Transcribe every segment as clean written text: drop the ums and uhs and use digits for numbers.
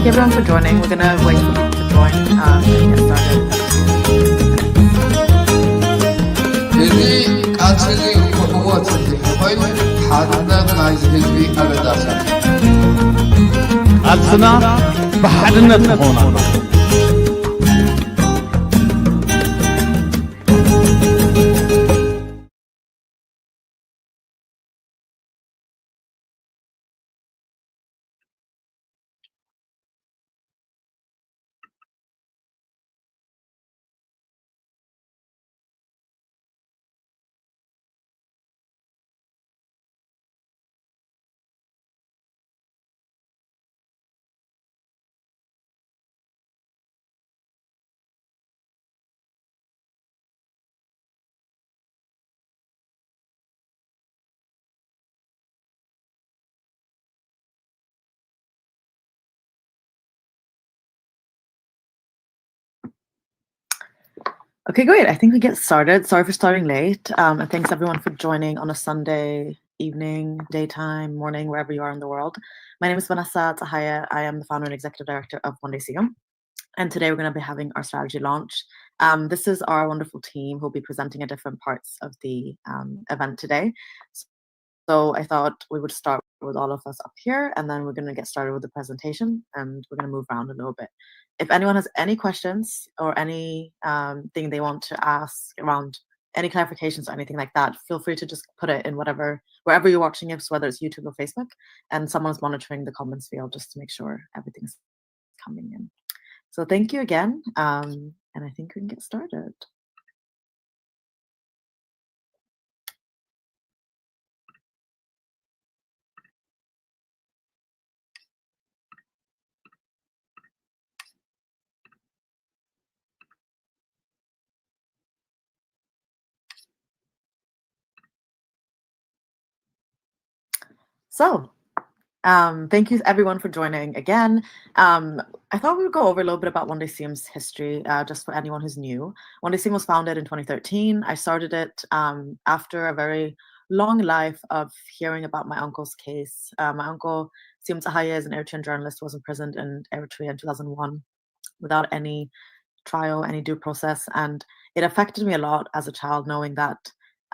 thank you everyone for joining. We're gonna wait for people to join and get started. ቃልስና ብሓድነት ንኾና Okay, great. I think we get started. Sorry for starting late. And thanks everyone for joining on a Sunday evening, daytime, morning, wherever you are in the world. My name is Vanessa Tahaya. I am the founder and executive director of One Day Seyoum. And today we're going to be having our strategy launch. This is our wonderful team who will be presenting at different parts of the event today. So I thought we would start with all of us up here, and then we're going to get started with the presentation, and we're going to move around a little bit. If anyone has any questions or any thing they want to ask around any clarifications or anything like that, feel free to just put it in wherever you're watching it, whether it's YouTube or Facebook, and someone's monitoring the comments field just to make sure everything's coming in. So thank you again, and I think we can get started. So, thank you everyone for joining again. I thought we would go over a little bit about One Day Seyoum's history, just for anyone who's new. One Day Seyoum was founded in 2013. I started it after a very long life of hearing about my uncle's case. My uncle, Seyoum Tahaya, is an Eritrean journalist who was imprisoned in Eritrea in 2001 without any trial, any due process. And it affected me a lot as a child, knowing that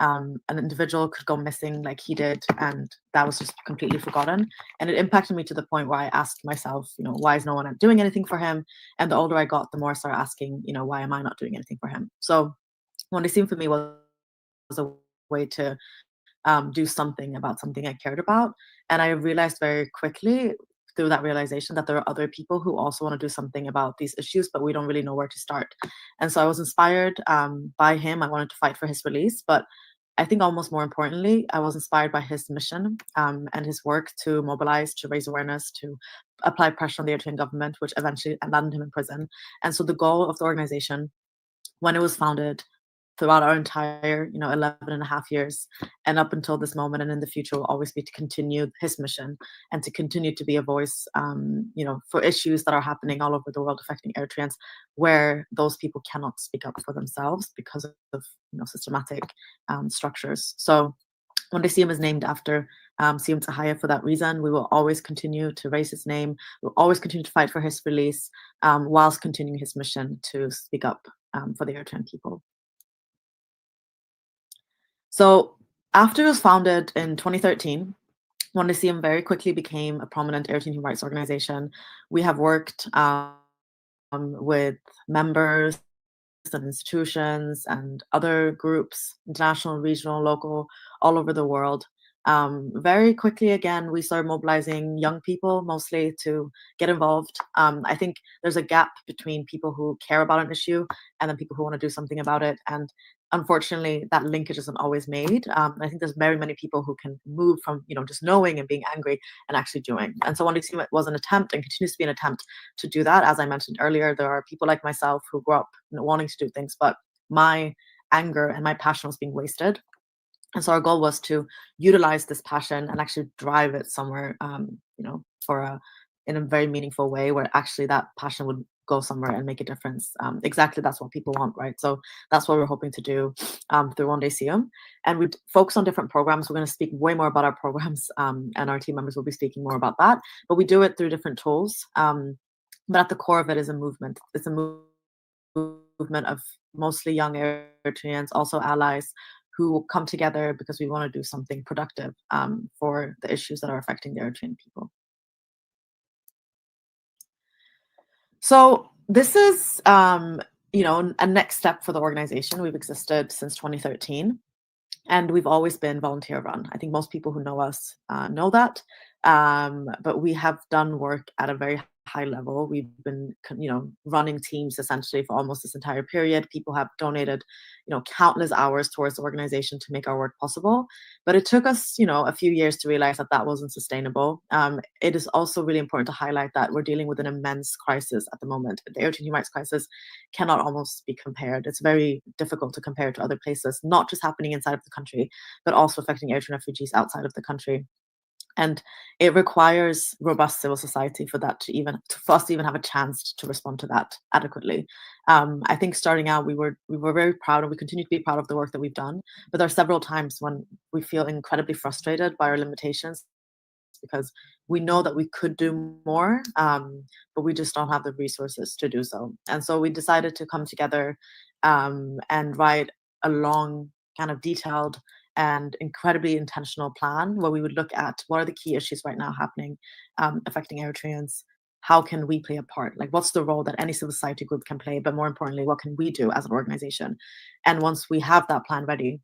an individual could go missing like he did, and that was just completely forgotten. And it impacted me to the point where I asked myself, why is no one doing anything for him? And the older I got, the more I started asking, why am I not doing anything for him? So One Day Seyoum for me was a way to do something about something I cared about. And I realized very quickly through that realization that there are other people who also want to do something about these issues, but we don't really know where to start. And so I was inspired by him. I wanted to fight for his release, but I think almost more importantly, I was inspired by his mission and his work to mobilize, to raise awareness, to apply pressure on the Eritrean government, which eventually landed him in prison. And so the goal of the organization, when it was founded, throughout our entire 11 and a half years and up until this moment and in the future, will always be to continue his mission and to continue to be a voice for issues that are happening all over the world affecting Eritreans, where those people cannot speak up for themselves because of systematic structures. So One Day Seyoum is named after Seyoum Tahaya for that reason. We will always continue to raise his name. We'll always continue to fight for his release whilst continuing his mission to speak up for the Eritrean people. So after it was founded in 2013, One Day Seyoum very quickly became a prominent Eritrean human rights organization. We have worked with members and institutions and other groups, international, regional, local, all over the world. Very quickly, again, we started mobilizing young people mostly to get involved. I think there's a gap between people who care about an issue and then people who want to do something about it. And unfortunately, that linkage isn't always made. I think there's very many people who can move from just knowing and being angry and actually doing. And so One Day Seyoum was an attempt and continues to be an attempt to do that. As I mentioned earlier, there are people like myself who grew up wanting to do things, but my anger and my passion was being wasted. And so our goal was to utilize this passion and actually drive it somewhere, in a very meaningful way where actually that passion would go somewhere and make a difference. Exactly, that's what people want, right? So that's what we're hoping to do through One Day Seyoum. And we focus on different programs. We're going to speak way more about our programs, and our team members will be speaking more about that. But we do it through different tools. But at the core of it is a movement. It's a movement of mostly young Eritreans, also allies, who come together because we want to do something productive for the issues that are affecting the Eritrean people. So this is, a next step for the organization. We've existed since 2013. And we've always been volunteer run. I think most people who know us know that. But we have done work at a very high level. We've been, running teams essentially for almost this entire period. People have donated, countless hours towards the organization to make our work possible. But it took us, a few years to realize that that wasn't sustainable. It is also really important to highlight that we're dealing with an immense crisis at the moment. The Eritrean human rights crisis cannot almost be compared. It's very difficult to compare to other places, not just happening inside of the country, but also affecting Eritrean refugees outside of the country. And it requires robust civil society for that for us to even have a chance to respond to that adequately. I think starting out, we were very proud, and we continue to be proud of the work that we've done. But there are several times when we feel incredibly frustrated by our limitations, because we know that we could do more, but we just don't have the resources to do so. And so we decided to come together and write a long, kind of detailed and incredibly intentional plan where we would look at what are the key issues right now happening, affecting Eritreans. How can we play a part? Like, what's the role that any civil society group can play? But more importantly, what can we do as an organization? And once we have that plan ready,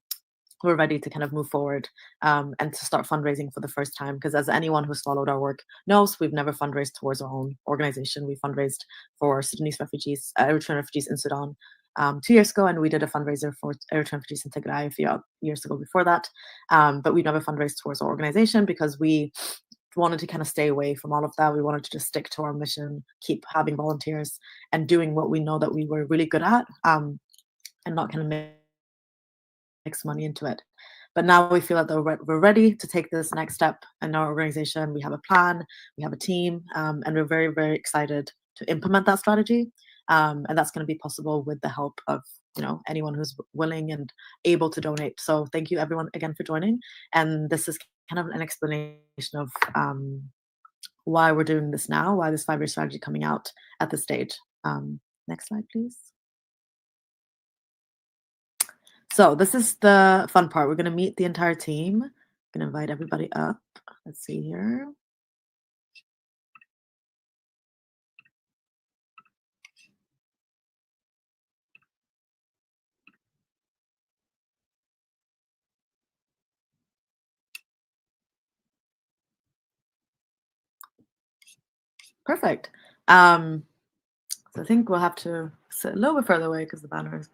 we're ready to kind of move forward and to start fundraising for the first time. Because as anyone who's followed our work knows, we've never fundraised towards our own organization. We fundraised for Sudanese refugees, Eritrean refugees in Sudan 2 years ago, and we did a fundraiser for Eritrean refugees in Tigray a few years ago before that. But we never fundraised towards our organization because we wanted to kind of stay away from all of that. We wanted to just stick to our mission, keep having volunteers and doing what we know that we were really good at, and not kind of mix money into it. But now we feel that we're ready to take this next step in our organization. We have a plan, we have a team, and we're very, very excited to implement that strategy. And that's going to be possible with the help of anyone who's willing and able to donate. So thank you everyone again for joining. And this is kind of an explanation of why we're doing this now, why this 5-year strategy coming out at this stage. Next slide, please. So this is the fun part. We're going to meet the entire team. I'm going to invite everybody up. Let's see here. Perfect. So I think we'll have to sit a little bit further away because the banner is...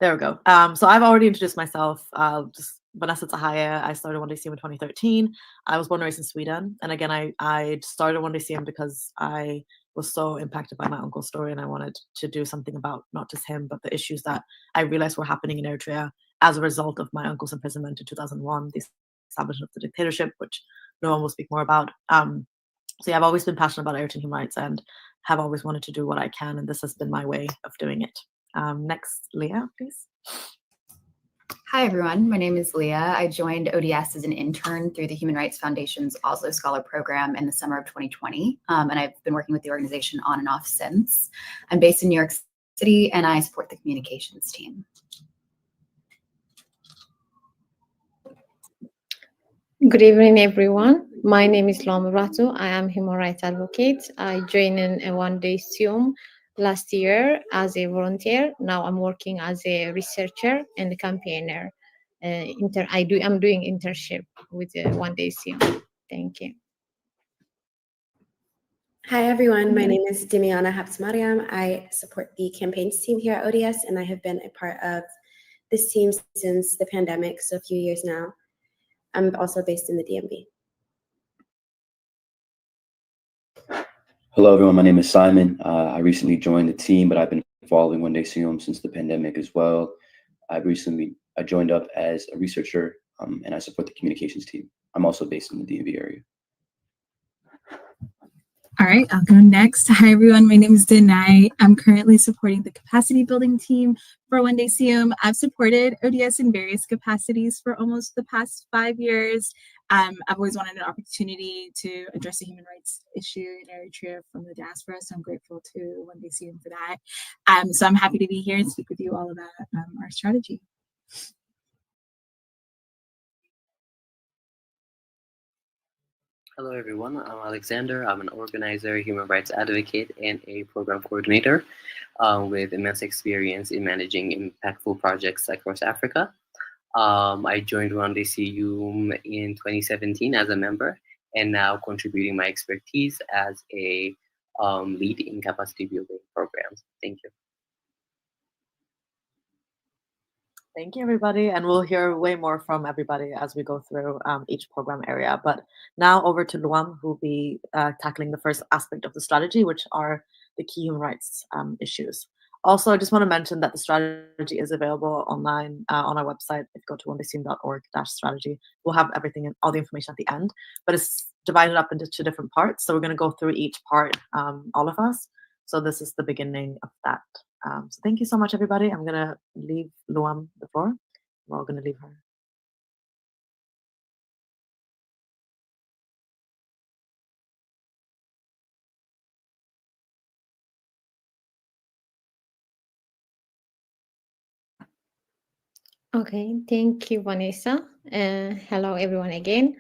There we go. So I've already introduced myself. Just Vanessa Tahaya. I started One Day Seyoum in 2013. I was born and raised in Sweden. And again, I started One Day Seyoum because I was so impacted by my uncle's story, and I wanted to do something about not just him, but the issues that I realized were happening in Eritrea as a result of my uncle's imprisonment in 2001, the establishment of the dictatorship, which no one will speak more about. So yeah, I've always been passionate about Eritrean human rights and have always wanted to do what I can, and this has been my way of doing it. Next, Leah, please. Hi, everyone. My name is Leah. I joined ODS as an intern through the Human Rights Foundation's Oslo Scholar Program in the summer of 2020, and I've been working with the organization on and off since. I'm based in New York City, and I support the communications team. Good evening, everyone. My name is Lama Ratu. I am human rights advocate. I joined in One Day Seyoum last year as a volunteer. Now I'm working as a researcher and a campaigner. I'm doing internship with One Day Seyoum. Thank you. Hi, everyone. My name is Dimiana Habsmariam. I support the campaigns team here at ODS, and I have been a part of this team since the pandemic, so a few years now. I'm also based in the DMV. Hello, everyone. My name is Simon. I recently joined the team, but I've been following One Day Seyoum since the pandemic as well. I joined up as a researcher, and I support the communications team. I'm also based in the DMV area. All right, I'll go next. Hi, everyone. My name is Denai. I'm currently supporting the capacity building team for One Day Seyoum. I've supported ODS in various capacities for almost the past 5 years. I've always wanted an opportunity to address the human rights issue in Eritrea from the diaspora, so I'm grateful to One Day Seyoum for that. So I'm happy to be here and speak with you all about our strategy. Hello, everyone. I'm Alexander. I'm an organizer, human rights advocate, and a program coordinator with immense experience in managing impactful projects across Africa. I joined One Day Seyoum in 2017 as a member, and now contributing my expertise as a lead in capacity building programs. Thank you. Thank you, everybody. And we'll hear way more from everybody as we go through each program area. But now over to Luam, who will be tackling the first aspect of the strategy, which are the key human rights issues. Also, I just want to mention that the strategy is available online on our website. If you go to onedayseyoum.org/strategy, we'll have everything and all the information at the end. But it's divided up into 2 different parts. So we're going to go through each part, all of us. So this is the beginning of that. So thank you so much, everybody. I'm going to leave Luam the floor. We're all going to leave her. Okay, thank you, Vanessa. Hello, everyone again.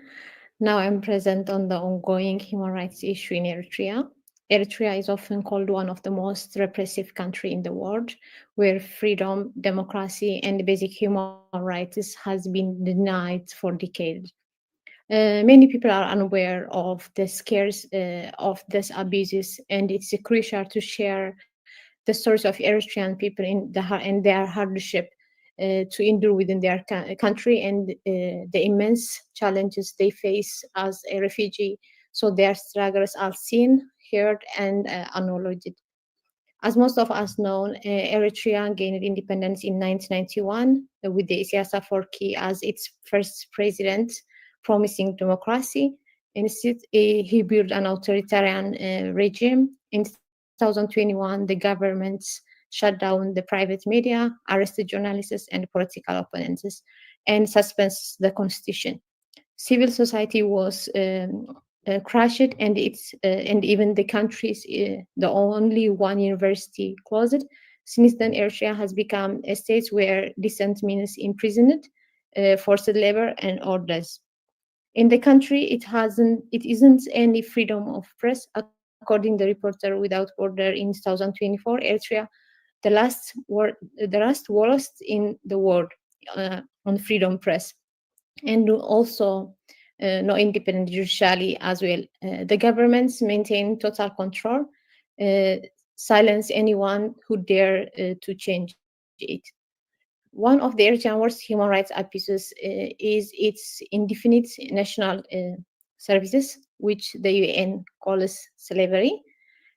Now I'm present on the ongoing human rights issue in Eritrea. Eritrea is often called one of the most repressive countries in the world, where freedom, democracy, and basic human rights has been denied for decades. Many people are unaware of the scares of these abuses, and it's crucial to share the stories of Eritrean people in their hardship to endure within their country and the immense challenges they face as a refugee. So their struggles are seen, heard, and acknowledged. As most of us know, Eritrea gained independence in 1991 with the Isaias Afwerki as its first president, promising democracy. Instead, he built an authoritarian regime. In 2021, the government shut down the private media, arrested journalists and political opponents, and suspended the constitution. Civil society was crushed, and even the country's the only one university closed. Since then, Eritrea has become a state where dissent means imprisoned, forced labor, and orders. In the country, it isn't any freedom of press. According to the Reporter Without Border in 2024, Eritrea, the last worst in the world on freedom press, and also no independent judiciary as well. The governments maintain total control, silence anyone who dare to change it. One of the Eritrean worst human rights abuses is its indefinite national services, which the UN calls slavery.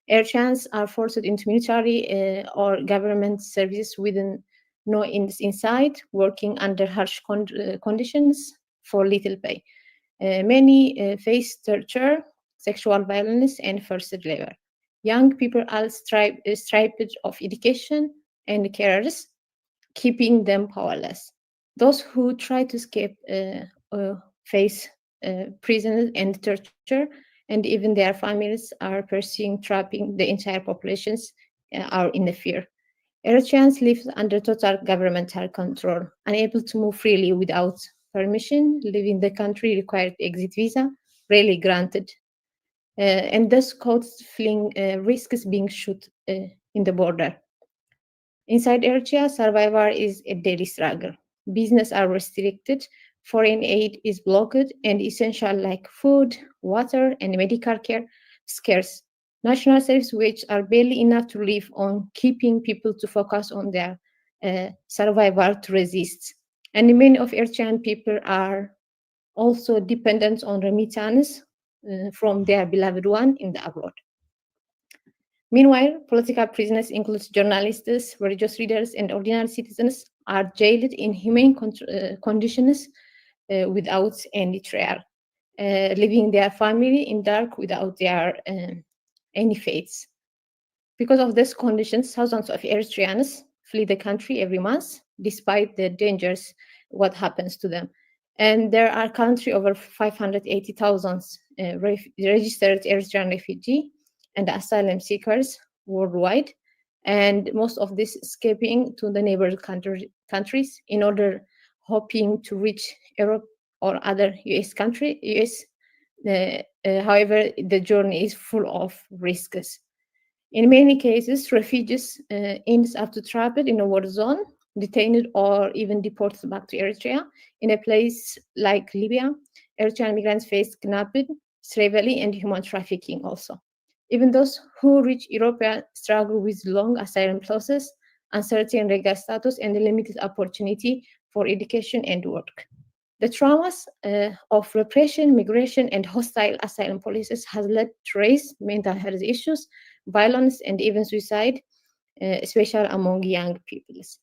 Eritreans are forced into military or government services within no inside, working under harsh conditions for little pay. Many face torture, sexual violence, and forced labor. Young people are stripped of education and careers, keeping them powerless. Those who try to escape face prison and torture, and even their families are pursuing trapping the entire populations are in the fear. Eritreans live under total governmental control, unable to move freely without permission, leaving the country required exit visa, rarely granted, and thus causes fleeing risks being shot in the border. Inside Eritrea, survival is a daily struggle. Business are restricted, foreign aid is blocked, and essential like food, water, and medical care scarce. National service which are barely enough to live on, keeping people to focus on their survival to resist. And many of Eritrean people are also dependent on remittance from their beloved one in the abroad. Meanwhile, political prisoners, including journalists, religious leaders, and ordinary citizens, are jailed in inhumane conditions without any trial, leaving their family in dark without their any fates. Because of these conditions, thousands of Eritreans flee the country every month, despite the dangers what happens to them. And there are currently over 580,000 registered Eritrean refugee and asylum seekers worldwide, and most of this escaping to the neighboring countries in order hoping to reach Europe or other US country. However, the journey is full of risks. In many cases, refugees ends up to trapped in a war zone, detained or even deported back to Eritrea. In a place like Libya, Eritrean migrants face kidnapping, slavery, and human trafficking also. Even those who reach Europe struggle with long asylum process, uncertain legal status, and limited opportunity for education and work. The traumas of repression, migration, and hostile asylum policies has led to raise mental health issues, violence, and even suicide, especially among young peoples.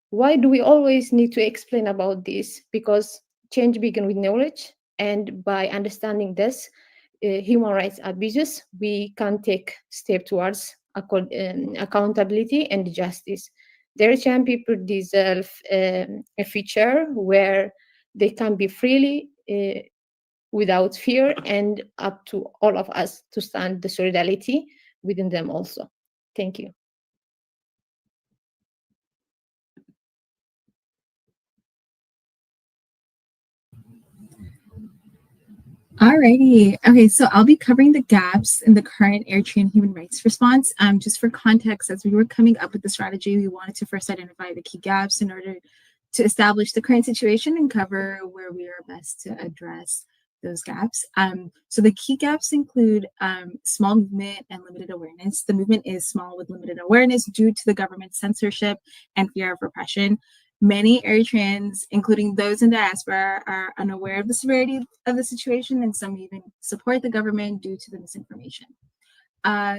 Why do we always need to explain about this? Because change begins with knowledge, and by understanding this, human rights abuses, we can take step towards accountability and justice. The Eritrean people deserve a future where they can be freely without fear, and up to all of us to stand the solidarity within them also. Thank you. Alrighty. Okay, so I'll be covering the gaps in the current Eritrean human rights response. Just for context, as we were coming up with the strategy, we wanted to first identify the key gaps in order to establish the current situation and cover where we are best to address those gaps. So the key gaps include small movement and limited awareness. The movement is small with limited awareness due to the government's censorship and fear of repression. Many Eritreans, including those in diaspora, are unaware of the severity of the situation, and some even support the government due to the misinformation.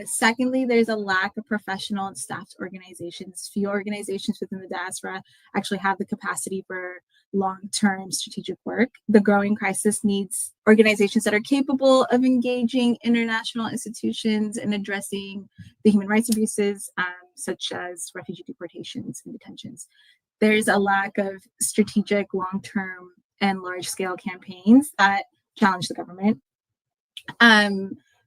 Secondly, there's a lack of professional and staffed organizations. Few organizations within the diaspora actually have the capacity for long-term strategic work. The growing crisis needs organizations that are capable of engaging international institutions and addressing the human rights abuses, such as refugee deportations and detentions. There's a lack of strategic, long-term, and large-scale campaigns that challenge the government.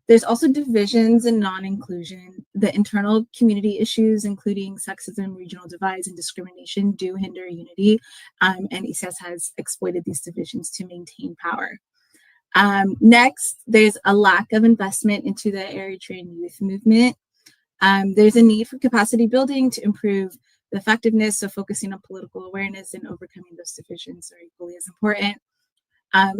There's also divisions and non-inclusion. The internal community issues, including sexism, regional divides, and discrimination, do hinder unity, and ESAS has exploited these divisions to maintain power. Next, there's a lack of investment into the Eritrean youth movement. There's a need for capacity building to improve the effectiveness of focusing on political awareness and overcoming those divisions are equally as important.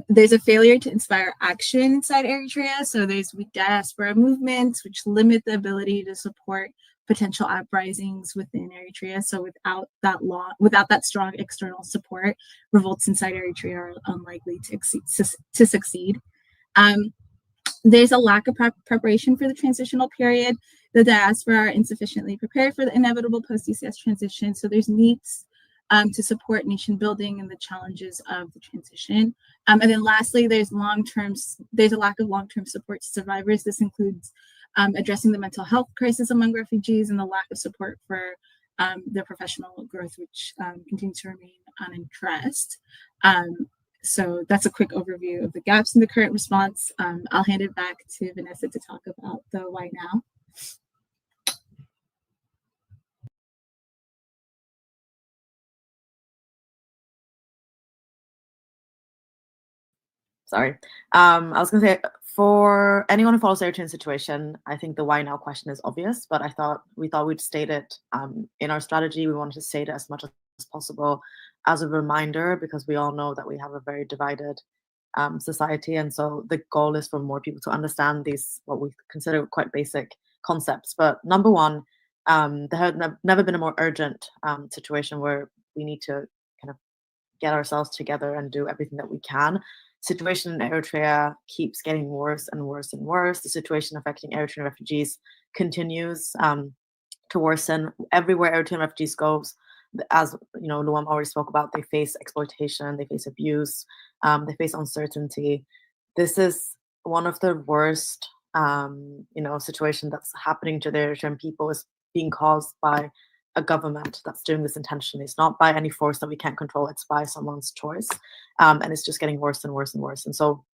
There's a failure to inspire action inside Eritrea. So there's weak diaspora movements, which limit the ability to support potential uprisings within Eritrea. So without that strong external support, revolts inside Eritrea are unlikely to succeed. There's a lack of preparation for the transitional period. The diaspora are insufficiently prepared for the inevitable post-ECS transition. So there's needs to support nation building and the challenges of the transition. And then lastly, there's a lack of long-term support to survivors. This includes addressing the mental health crisis among refugees and the lack of support for their professional growth, which continues to remain unaddressed. So that's a quick overview of the gaps in the current response. I'll hand it back to Vanessa to talk about the why now. Sorry. I was going to say, for anyone who follows the Eritrean situation, I think the why now question is obvious, but we thought we'd state it in our strategy. We wanted to state it as much as possible as a reminder, because we all know that we have a very divided society. And so the goal is for more people to understand these, what we consider quite basic concepts. But number one, there had never been a more urgent situation where we need to kind of get ourselves together and do everything that we can. Situation in Eritrea keeps getting worse and worse and worse. The situation affecting Eritrean refugees continues to worsen. Everywhere Eritrean refugees goes, as you know, Luam already spoke about, they face exploitation, they face abuse, they face uncertainty. This is one of the worst, situation that's happening to the Eritrean people, is being caused by a government that's doing this intentionally. It's not by any force that we can't control. It's by someone's choice, and it's just getting worse and worse and worse. And so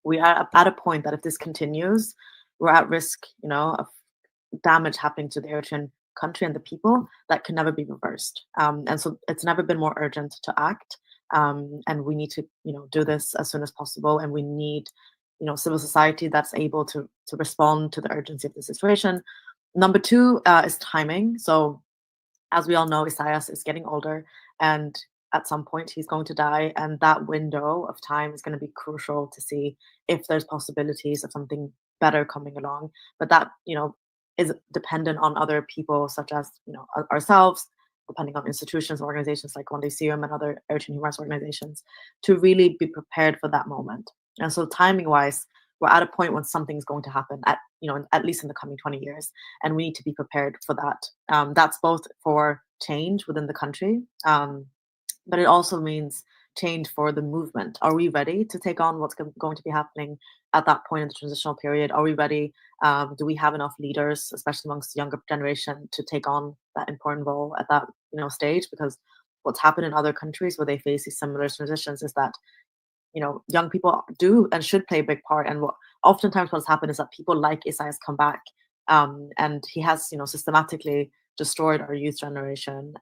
we are at a point that if this continues, we're at risk, of damage happening to the Eritrean country and the people that can never be reversed. And so it's never been more urgent to act. And we need to, do this as soon as possible. And we need, civil society that's able to respond to the urgency of the situation. Number two is timing. So as we all know, Isaias is getting older, and at some point he's going to die. And that window of time is going to be crucial to see if there's possibilities of something better coming along. But that, is dependent on other people, such as, ourselves, depending on institutions, organizations like One Day Seyoum and other Eritrean human rights organizations, to really be prepared for that moment. And so timing-wise, we're at a point when something's going to happen at least in the coming 20 years, and we need to be prepared for that. That's both for change within the country, but it also means change for the movement. Are we ready to take on what's going to be happening at that point in the transitional period? Are we ready? Do we have enough leaders, especially amongst the younger generation, to take on that important role at that stage? Because what's happened in other countries where they face these similar transitions is that young people do and should play a big part. And oftentimes what's happened is that people like Isaias come back, and he has systematically destroyed our youth generation.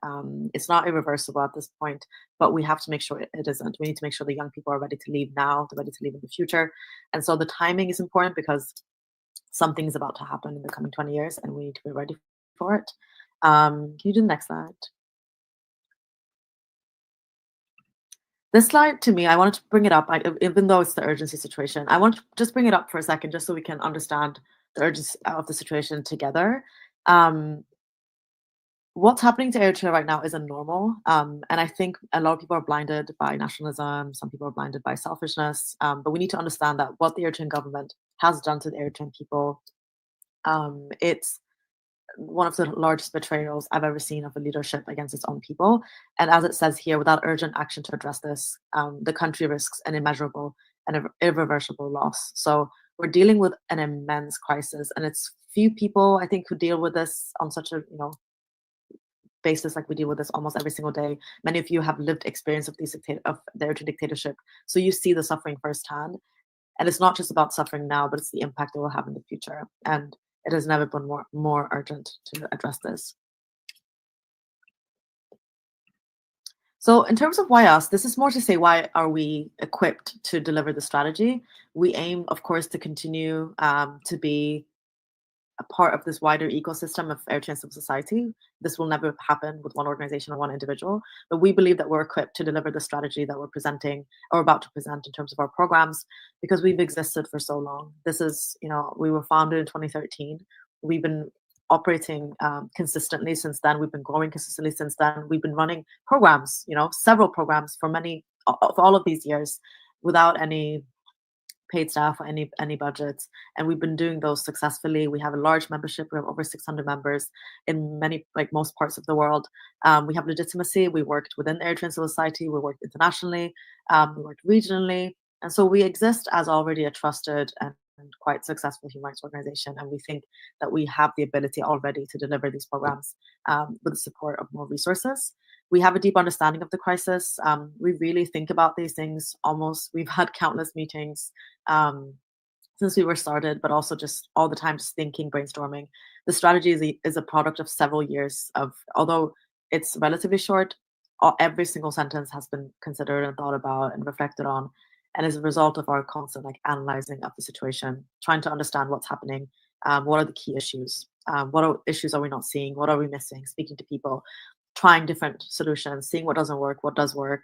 It's not irreversible at this point, but we have to make sure it isn't. We need to make sure the young people are ready to leave now, they're ready to leave in the future. And so the timing is important because something is about to happen in the coming 20 years and we need to be ready for it. Can you do the next slide? This slide, to me, I wanted to bring it up, even though it's the urgency situation. I want to just bring it up for a second, just so we can understand the urgency of the situation together. What's happening to Eritrea right now isn't normal. And I think a lot of people are blinded by nationalism. Some people are blinded by selfishness. But we need to understand that what the Eritrean government has done to the Eritrean people, it's one of the largest betrayals I've ever seen of a leadership against its own people. And as it says here, without urgent action to address this, the country risks an immeasurable and irreversible loss. So we're dealing with an immense crisis, and it's few people, I think, who deal with this on such a basis like we deal with this almost every single day. Many of you have lived experience of of the Eritrean dictatorship, so you see the suffering firsthand. And it's not just about suffering now, but it's the impact it will have in the future. And it has never been more urgent to address this. So in terms of why us, this is more to say, why are we equipped to deliver the strategy? We aim, of course, to continue to be a part of this wider ecosystem of Eritrean civil society. This will never happen with one organization or one individual, but we believe that we're equipped to deliver the strategy that we're presenting or about to present in terms of our programs, because we've existed for so long. This is, we were founded in 2013. We've been operating consistently since then. We've been growing consistently since then. We've been running programs, several programs for all of these years without any paid staff or any budgets, and we've been doing those successfully. We have a large membership. We have over 600 members in most parts of the world. We have legitimacy. We worked within the Eritrean civil society. We worked internationally. We worked regionally, and so we exist as already a trusted and quite successful human rights organization. And we think that we have the ability already to deliver these programs with the support of more resources. We have a deep understanding of the crisis. We really think about these things we've had countless meetings since we were started, but also just all the time just thinking, brainstorming. The strategy is a product of several years of, although it's relatively short, every single sentence has been considered and thought about and reflected on, and is a result of our constant analyzing of the situation, trying to understand what's happening, what are the key issues, what issues are we not seeing, what are we missing, speaking to people, trying different solutions, seeing what doesn't work, what does work.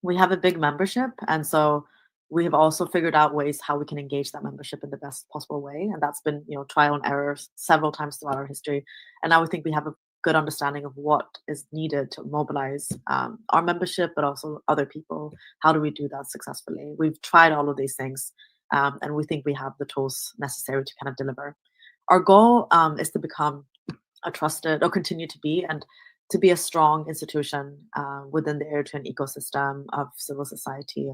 We have a big membership, and so we have also figured out ways how we can engage that membership in the best possible way, and that's been trial and error several times throughout our history. And now we think we have a good understanding of what is needed to mobilize our membership, but also other people. How do we do that successfully? We've tried all of these things, and we think we have the tools necessary to kind of deliver. Our goal is to become a trusted, or continue to be, and to be a strong institution within the Eritrean ecosystem of civil society,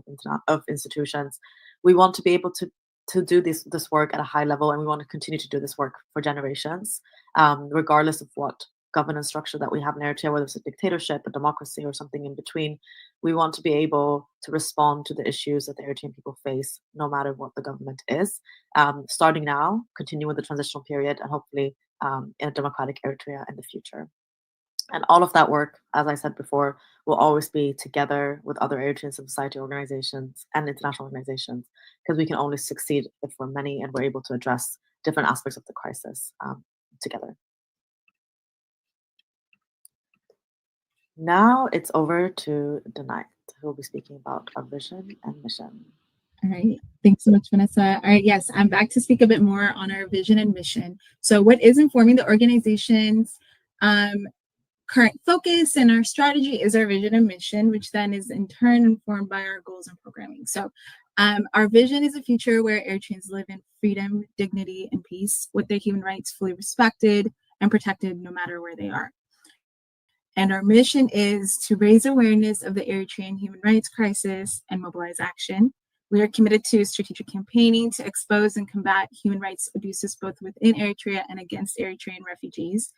of institutions. We want to be able to do this work at a high level, and we want to continue to do this work for generations, regardless of what governance structure that we have in Eritrea, whether it's a dictatorship, a democracy, or something in between. We want to be able to respond to the issues that the Eritrean people face, no matter what the government is. Starting now, continue with the transitional period, and hopefully in a democratic Eritrea in the future. And all of that work, as I said before, will always be together with other Eritrean civil society organizations and international organizations, because we can only succeed if we're many and we're able to address different aspects of the crisis together. Now it's over to Denite, who will be speaking about our vision and mission. All right. Thanks so much, Vanessa. All right. Yes, I'm back to speak a bit more on our vision and mission. So what is informing the organization's current focus and our strategy is our vision and mission, which then is in turn informed by our goals and programming. So our vision is a future where Eritreans live in freedom, dignity, and peace, with their human rights fully respected and protected no matter where they are. And our mission is to raise awareness of the Eritrean human rights crisis and mobilize action. We are committed to strategic campaigning to expose and combat human rights abuses both within Eritrea and against Eritrean refugees.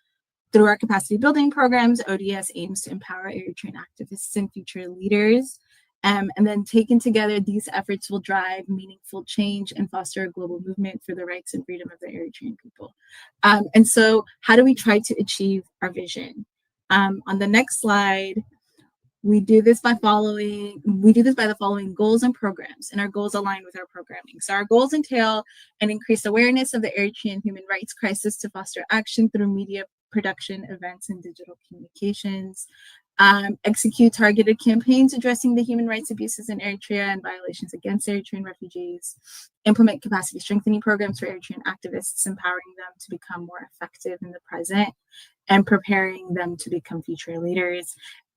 Through our capacity building programs, ODS aims to empower Eritrean activists and future leaders. And then taken together, these efforts will drive meaningful change and foster a global movement for the rights and freedom of the Eritrean people. And so how do we try to achieve our vision? On the next slide, we do this by the following goals and programs, and our goals align with our programming. So our goals entail an increased awareness of the Eritrean human rights crisis to foster action through media production, events, and digital communications. Execute targeted campaigns addressing the human rights abuses in Eritrea and violations against Eritrean refugees. Implement capacity strengthening programs for Eritrean activists, empowering them to become more effective in the present and preparing them to become future leaders.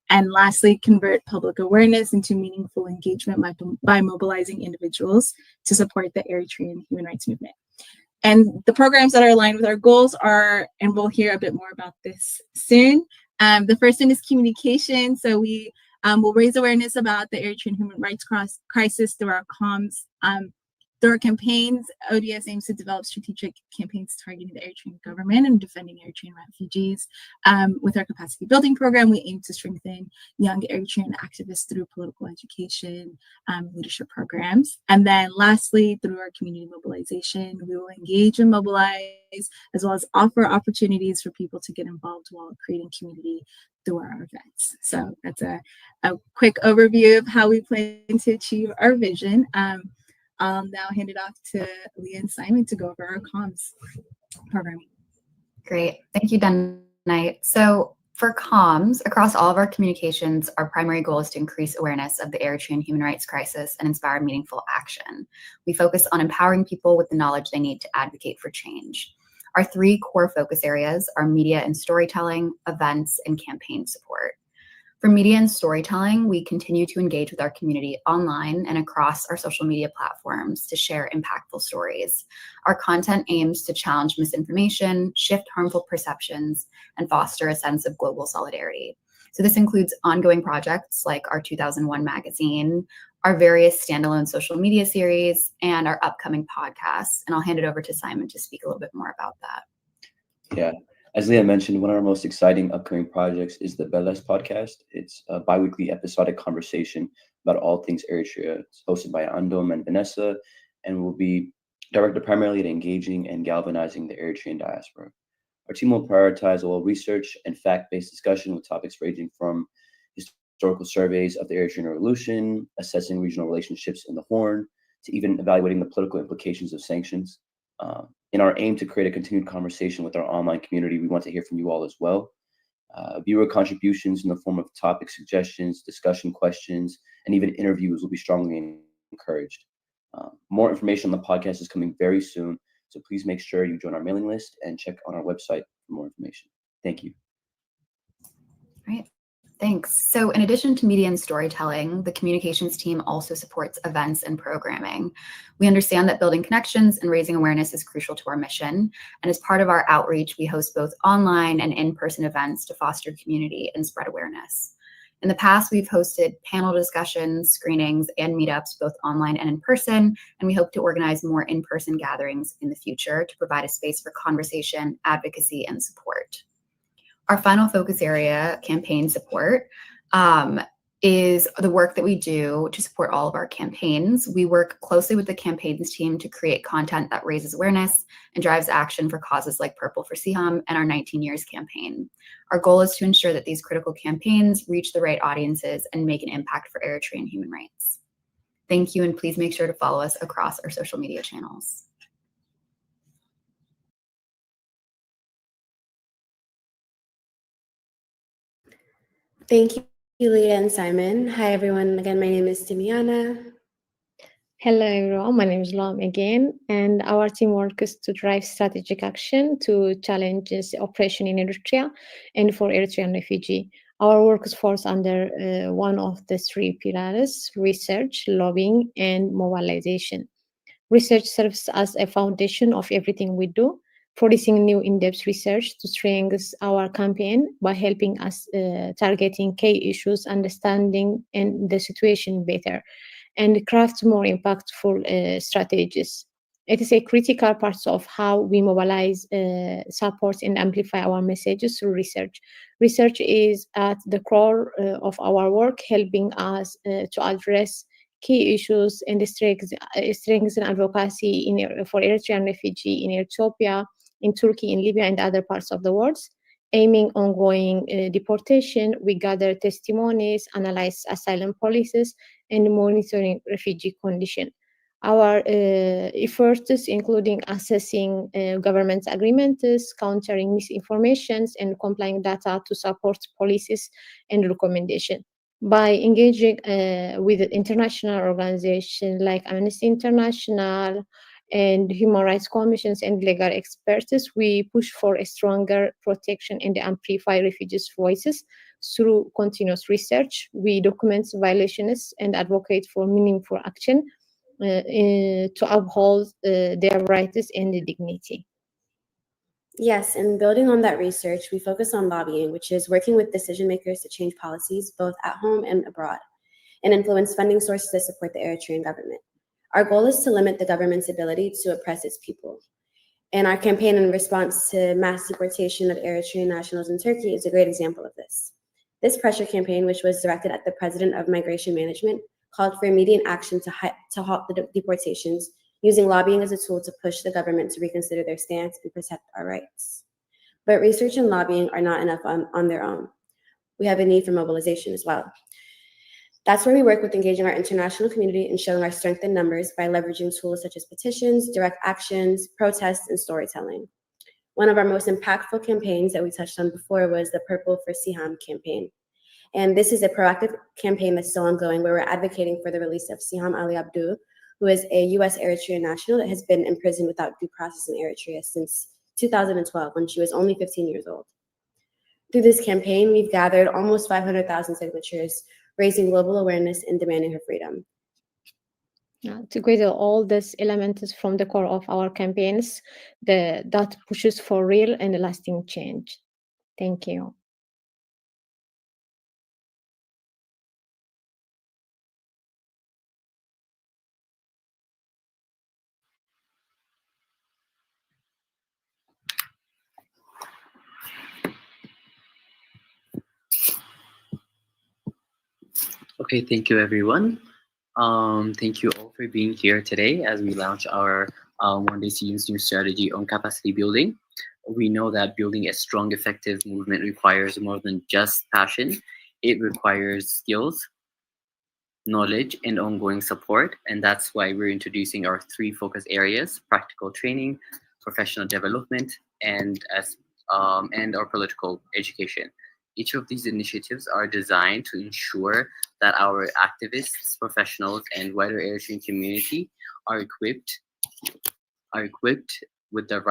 And lastly, convert public awareness into meaningful engagement by mobilizing individuals to support the Eritrean human rights movement. And the programs that are aligned with our goals are, and we'll hear a bit more about this soon. The first one is communication. So we will raise awareness about the Eritrean human rights crisis through our comms. Through our campaigns, ODS aims to develop strategic campaigns targeting the Eritrean government and defending Eritrean refugees. With our capacity building program, we aim to strengthen young Eritrean activists through political education, leadership programs. And then lastly, through our community mobilization, we will engage and mobilize, as well as offer opportunities for people to get involved while creating community through our events. So that's a quick overview of how we plan to achieve our vision. I'll now hand it off to Leah and Simon to go over our comms programming. Great. Thank you, Denite. So for comms, across all of our communications, our primary goal is to increase awareness of the Eritrean human rights crisis and inspire meaningful action. We focus on empowering people with the knowledge they need to advocate for change. Our three core focus areas are media and storytelling, events, and campaign support. For media and storytelling, we continue to engage with our community online and across our social media platforms to share impactful stories. Our content aims to challenge misinformation, shift harmful perceptions, and foster a sense of global solidarity. So this includes ongoing projects like our 2001 magazine, our various standalone social media series, and our upcoming podcasts. And I'll hand it over to Simon to speak a little bit more about that. Yeah. As Leah mentioned, one of our most exciting upcoming projects is the Beles podcast. It's a bi-weekly episodic conversation about all things Eritrea. It's hosted by Andom and Vanessa, and will be directed primarily at engaging and galvanizing the Eritrean diaspora. Our team will prioritize a well-researched and fact-based discussion with topics ranging from historical surveys of the Eritrean Revolution, assessing regional relationships in the Horn, to even evaluating the political implications of sanctions. In our aim to create a continued conversation with our online community, we want to hear from you all as well. Viewer contributions in the form of topic suggestions, discussion questions, and even interviews will be strongly encouraged. More information on the podcast is coming very soon, so please make sure you join our mailing list and check on our website for more information. Thank you. Right. Thanks. So in addition to media and storytelling, the communications team also supports events and programming. We understand that building connections and raising awareness is crucial to our mission. And as part of our outreach, we host both online and in-person events to foster community and spread awareness. In the past, we've hosted panel discussions, screenings, and meetups, both online and in person, and we hope to organize more in-person gatherings in the future to provide a space for conversation, advocacy, and support. Our final focus area, campaign support, is the work that we do to support all of our campaigns. We work closely with the campaigns team to create content that raises awareness and drives action for causes like Purple for Seyoum and our 19 Years campaign. Our goal is to ensure that these critical campaigns reach the right audiences and make an impact for Eritrean human rights. Thank you, and please make sure to follow us across our social media channels. Thank you, Leah and Simon. Hi, everyone. Again, my name is Timiana. Hello, everyone. My name is Lam again, and our team works to drive strategic action to challenge this oppression in Eritrea and for Eritrean refugees. Our work falls under one of the three pillars: research, lobbying, and mobilization. Research serves as a foundation of everything we do, producing new in-depth research to strengthen our campaign by helping us targeting key issues, understanding and the situation better, and craft more impactful strategies. It is a critical part of how we mobilize, support, and amplify our messages through research. Research is at the core of our work, helping us to address key issues and strengthen advocacy for Eritrean refugees in Ethiopia, in Turkey, in Libya, and other parts of the world. Aiming ongoing deportation, we gather testimonies, analyze asylum policies, and monitoring refugee condition. Our efforts, including assessing government agreements, countering misinformations, and complying data to support policies and recommendations. By engaging with international organizations like Amnesty International and human rights commissions and legal experts, we push for a stronger protection and amplify refugees' voices. Through continuous research, we document violations and advocate for meaningful action to uphold their rights and dignity. Yes, and building on that research, we focus on lobbying, which is working with decision makers to change policies both at home and abroad, and influence funding sources that support the Eritrean government. Our goal is to limit the government's ability to oppress its people. And our campaign in response to mass deportation of Eritrean nationals in Turkey is a great example of this. This pressure campaign, which was directed at the president of Migration Management, called for immediate action to halt the deportations, using lobbying as a tool to push the government to reconsider their stance and protect our rights. But research and lobbying are not enough on their own. We have a need for mobilization as well. That's where we work with engaging our international community and showing our strength in numbers by leveraging tools such as petitions, direct actions, protests, and storytelling. One of our most impactful campaigns that we touched on before was the Purple for Seyoum campaign. And this is a proactive campaign that's still ongoing, where we're advocating for the release of Seyoum Ali Abdu, who is a US Eritrean national that has been imprisoned without due process in Eritrea since 2012, when she was only 15 years old. Through this campaign, we've gathered almost 500,000 signatures, raising global awareness and demanding her freedom. Together, all these elements from the core of our campaigns that pushes for real and lasting change. Thank you. Okay, thank you, everyone. Thank you all for being here today as we launch our One Day Seyoum's new strategy on capacity building. We know that building a strong, effective movement requires more than just passion. It requires skills, knowledge, and ongoing support. And that's why we're introducing our three focus areas: practical training, professional development, and our political education. Each of these initiatives are designed to ensure that our activists, professionals, and wider Eritrean community are equipped with the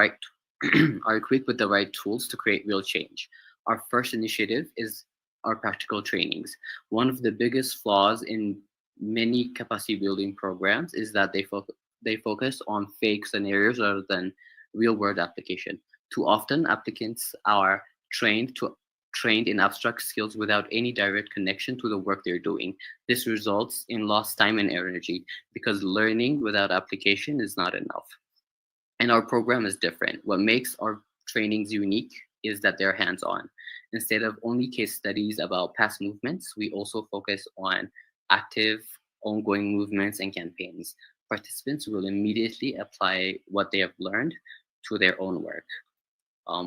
right tools to create real change. Our first initiative is our practical trainings. One of the biggest flaws in many capacity building programs is that they focus on fake scenarios rather than real world application. Too often, applicants are trained in abstract skills without any direct connection to the work they're doing. This results in lost time and energy, because learning without application is not enough. And our program is different. What makes our trainings unique is that they're hands-on. Instead of only case studies about past movements, we also focus on active, ongoing movements and campaigns. Participants will immediately apply what they have learned to their own work.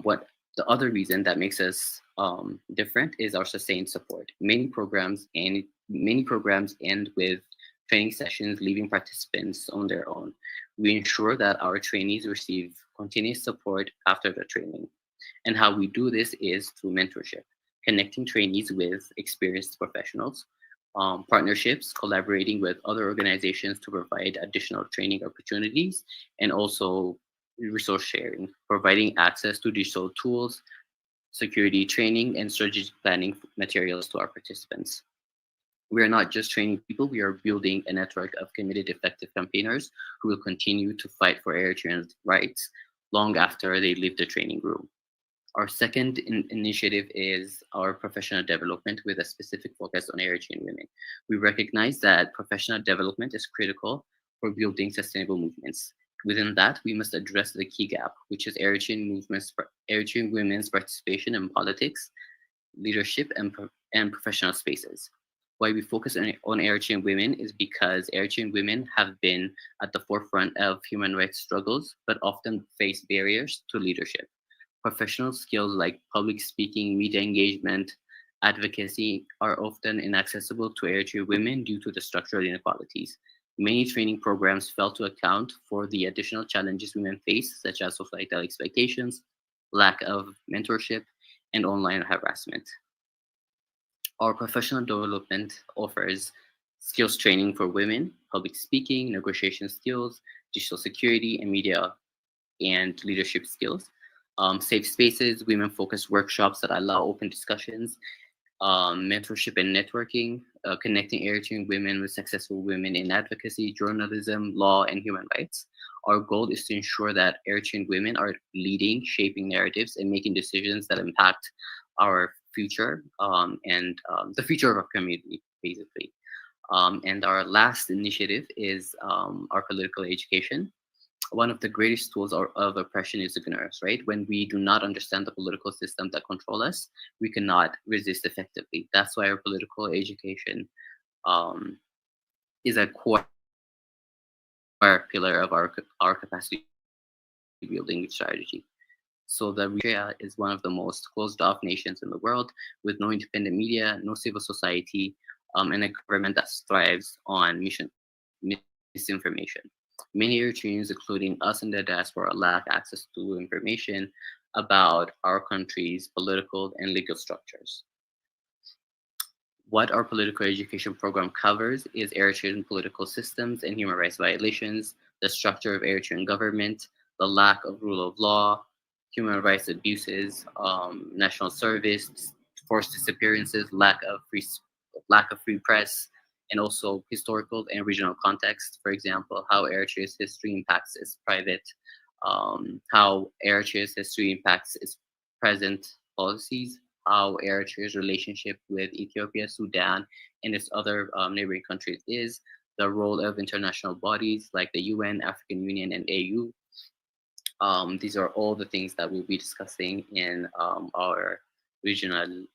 What the other reason that makes us different is our sustained support. Many programs end with training sessions leaving participants on their own. We ensure that our trainees receive continuous support after the training. And how we do this is through mentorship, connecting trainees with experienced professionals, partnerships, collaborating with other organizations to provide additional training opportunities, and also resource sharing, providing access to digital tools, security training, and strategic planning materials to our participants. We are not just training people, we are building a network of committed, effective campaigners who will continue to fight for Eritreans' rights long after they leave the training room. Our second initiative is our professional development with a specific focus on Eritrean women. We recognize that professional development is critical for building sustainable movements. Within that, we must address the key gap, which is Eritrean women's participation in politics, leadership, and professional spaces. Why we focus on Eritrean women is because Eritrean women have been at the forefront of human rights struggles, but often face barriers to leadership. Professional skills like public speaking, media engagement, advocacy are often inaccessible to Eritrean women due to the structural inequalities. Many training programs fail to account for the additional challenges women face, such as societal expectations, lack of mentorship, and online harassment. Our professional development offers skills training for women, public speaking, negotiation skills, digital security, and media and leadership skills. Safe spaces, women-focused workshops that allow open discussions, mentorship and networking, connecting Eritrean women with successful women in advocacy, journalism, law, and human rights. Our goal is to ensure that Eritrean women are leading, shaping narratives, and making decisions that impact our future and the future of our community, basically. And our last initiative is our political education. One of the greatest tools of oppression is ignorance, right? When we do not understand the political system that control us, we cannot resist effectively. That's why our political education is a core pillar of our capacity building strategy. So the Eritrea is one of the most closed off nations in the world, with no independent media, no civil society, and a government that thrives on misinformation. Many Eritreans, including us in the diaspora, lack access to information about our country's political and legal structures. What our political education program covers is Eritrean political systems and human rights violations, the structure of Eritrean government, the lack of rule of law, human rights abuses, national service, forced disappearances, lack of free press, and also historical and regional context. For example, how Eritrea's history impacts its how Eritrea's history impacts its present policies, how Eritrea's relationship with Ethiopia, Sudan, and its other neighboring countries is, the role of international bodies like the UN, African Union, and AU. These are all the things that we'll be discussing in our regional,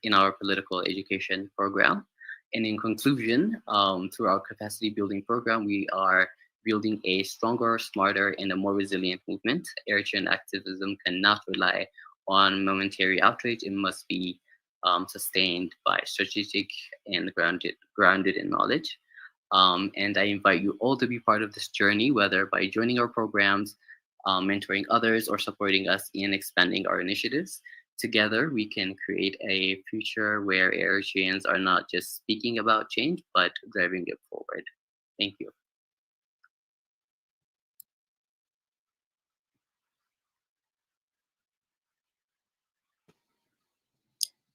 in our political education program. And in conclusion, through our capacity building program, we are building a stronger, smarter, and a more resilient movement. Eritrean activism cannot rely on momentary outrage. It must be sustained by strategic and grounded in knowledge. And I invite you all to be part of this journey, whether by joining our programs, mentoring others, or supporting us in expanding our initiatives. Together, we can create a future where Eritreans are not just speaking about change, but driving it forward. Thank you.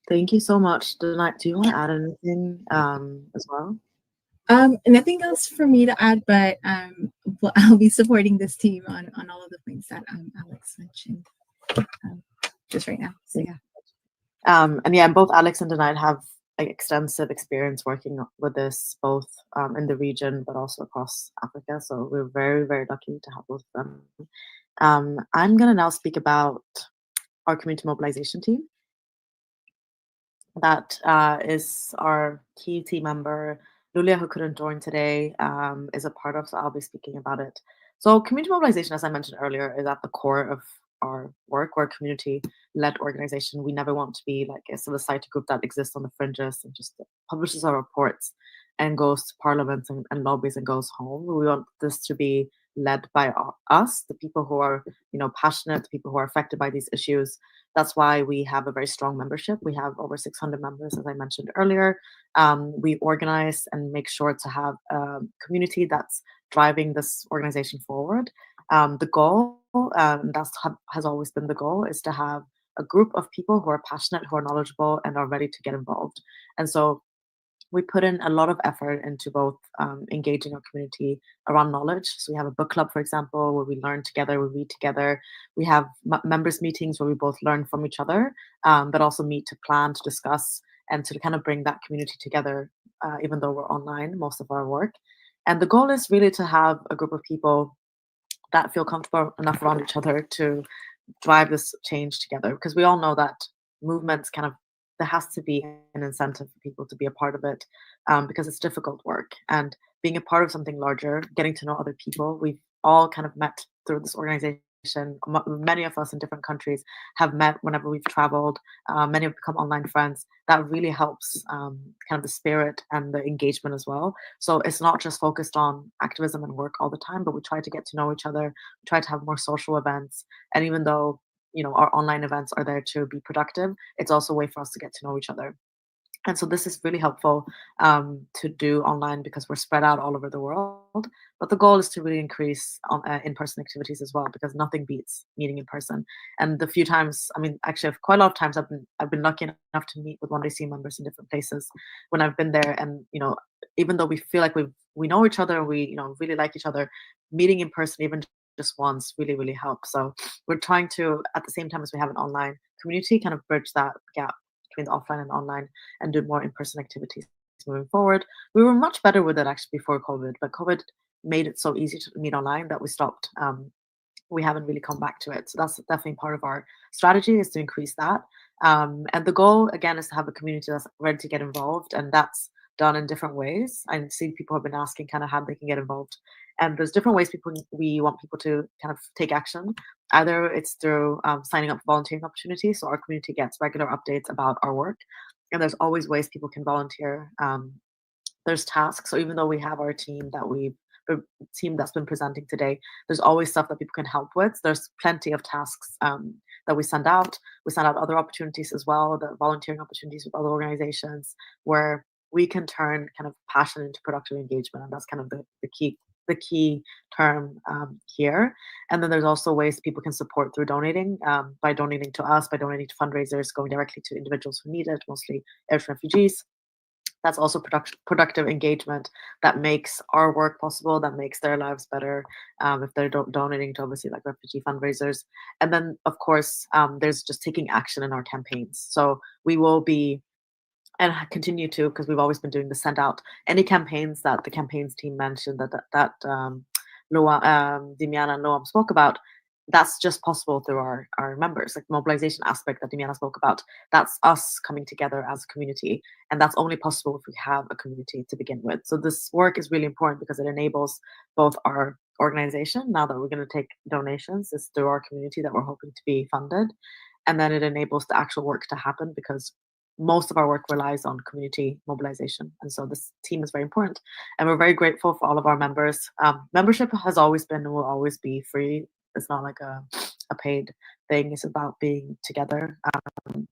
Thank you so much. Danite, do you want to add anything as well? Nothing else for me to add, but I'll be supporting this team on all of the things that Alex mentioned just right now. So yeah. And yeah, both Alex and Danite have extensive experience working with this, both in the region, but also across Africa. So we're very, very lucky to have both of them. I'm going to now speak about our community mobilization team. that is our key team member. Lulia, who couldn't join today, is a part of, so I'll be speaking about it. So community mobilization, as I mentioned earlier, is at the core of our work. We're a community-led organization. We never want to be like a civil society group that exists on the fringes and just publishes our reports and goes to parliaments and lobbies and goes home. We want this to be led by us, the people who are, passionate, the people who are affected by these issues. That's why we have a very strong membership. We have over 600 members, as I mentioned earlier. We organize and make sure to have a community that's driving this organization forward. The goal, has always been the goal, is to have a group of people who are passionate, who are knowledgeable, and are ready to get involved. And so we put in a lot of effort into both engaging our community around knowledge. So we have a book club, for example, where we learn together, we read together. We have members meetings where we both learn from each other, but also meet to plan, to discuss, and to kind of bring that community together, even though we're online most of our work. And the goal is really to have a group of people that feel comfortable enough around each other to drive this change together, because we all know that movements kind of, there has to be an incentive for people to be a part of it, because it's difficult work, and being a part of something larger, getting to know other people. We've all kind of met through this organization. Many of us in different countries have met whenever we've traveled. Many have become online friends. That really helps, kind of the spirit and the engagement as well. So it's not just focused on activism and work all the time, but we try to get to know each other. We try to have more social events. And even though, our online events are there to be productive, it's also a way for us to get to know each other. And so this is really helpful, to do online because we're spread out all over the world. But the goal is to really increase in-person activities as well, because nothing beats meeting in person. And the few times, I mean, actually, quite a lot of times, I've been lucky enough to meet with One Day Team members in different places when I've been there. And even though we feel like we know each other, we really like each other, meeting in person even just once really really helps. So we're trying to, at the same time as we have an online community, kind of bridge that gap between the offline and online, and do more in-person activities moving forward. We were much better with it actually before COVID, but COVID made it so easy to meet online that we stopped. We haven't really come back to it. So that's definitely part of our strategy, is to increase that. And the goal again is to have a community that's ready to get involved, and that's done in different ways. I see people have been asking kind of how they can get involved, and there's different ways we want people to kind of take action. Either it's through signing up for volunteering opportunities, so our community gets regular updates about our work, and there's always ways people can volunteer. There's tasks. So even though we have our team the team that's been presenting today, there's always stuff that people can help with. There's plenty of tasks, that we send out. We send out other opportunities as well, the volunteering opportunities with other organizations, where we can turn kind of passion into productive engagement, and that's kind of the key term, here. And then there's also ways people can support through donating, by donating to us, by donating to fundraisers, going directly to individuals who need it, mostly Eritrean refugees. That's also productive engagement that makes our work possible, that makes their lives better, if they're donating to obviously like refugee fundraisers. And then, of course, there's just taking action in our campaigns. So we will be, and continue to, because we've always been doing the send out any campaigns that the campaigns team mentioned, that Dimiana and Noam spoke about. That's just possible through our members, like the mobilization aspect that Dimiana spoke about. That's us coming together as a community, and that's only possible if we have a community to begin with. So this work is really important because it enables both our organization, now that we're going to take donations, is through our community that we're hoping to be funded, and then it enables the actual work to happen, because most of our work relies on community mobilization. And so this team is very important. And we're very grateful for all of our members. Membership has always been and will always be free. It's not like a paid thing. It's about being together. And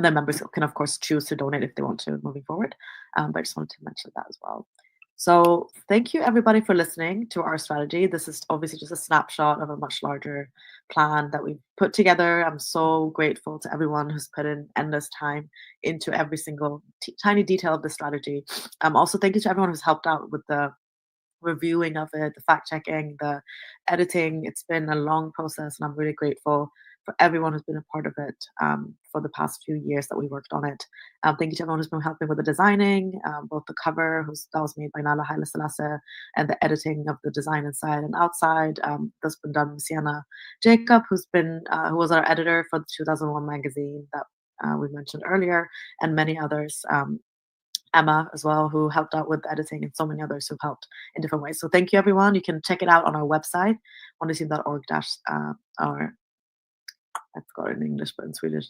then members can, of course, choose to donate if they want to moving forward. But I just wanted to mention that as well. So thank you everybody for listening to our strategy. This is obviously just a snapshot of a much larger plan that we've put together. I'm so grateful to everyone who's put in endless time into every single tiny detail of the strategy. Also, thank you to everyone who's helped out with the reviewing of it, the fact checking, the editing. It's been a long process, and I'm really grateful for everyone who's been a part of it, for the past few years that we worked on it. Thank you to everyone who's been helping with the designing, both the cover, that was made by Nala Haile Selassie, and the editing of the design inside and outside. That's been done with Sienna Jacob, who was our editor for the 2001 magazine that we mentioned earlier, and many others. Emma as well, who helped out with editing, and so many others who've helped in different ways. So thank you, everyone. You can check it out on our website, wonderseam.org or I forgot it in English, but in Swedish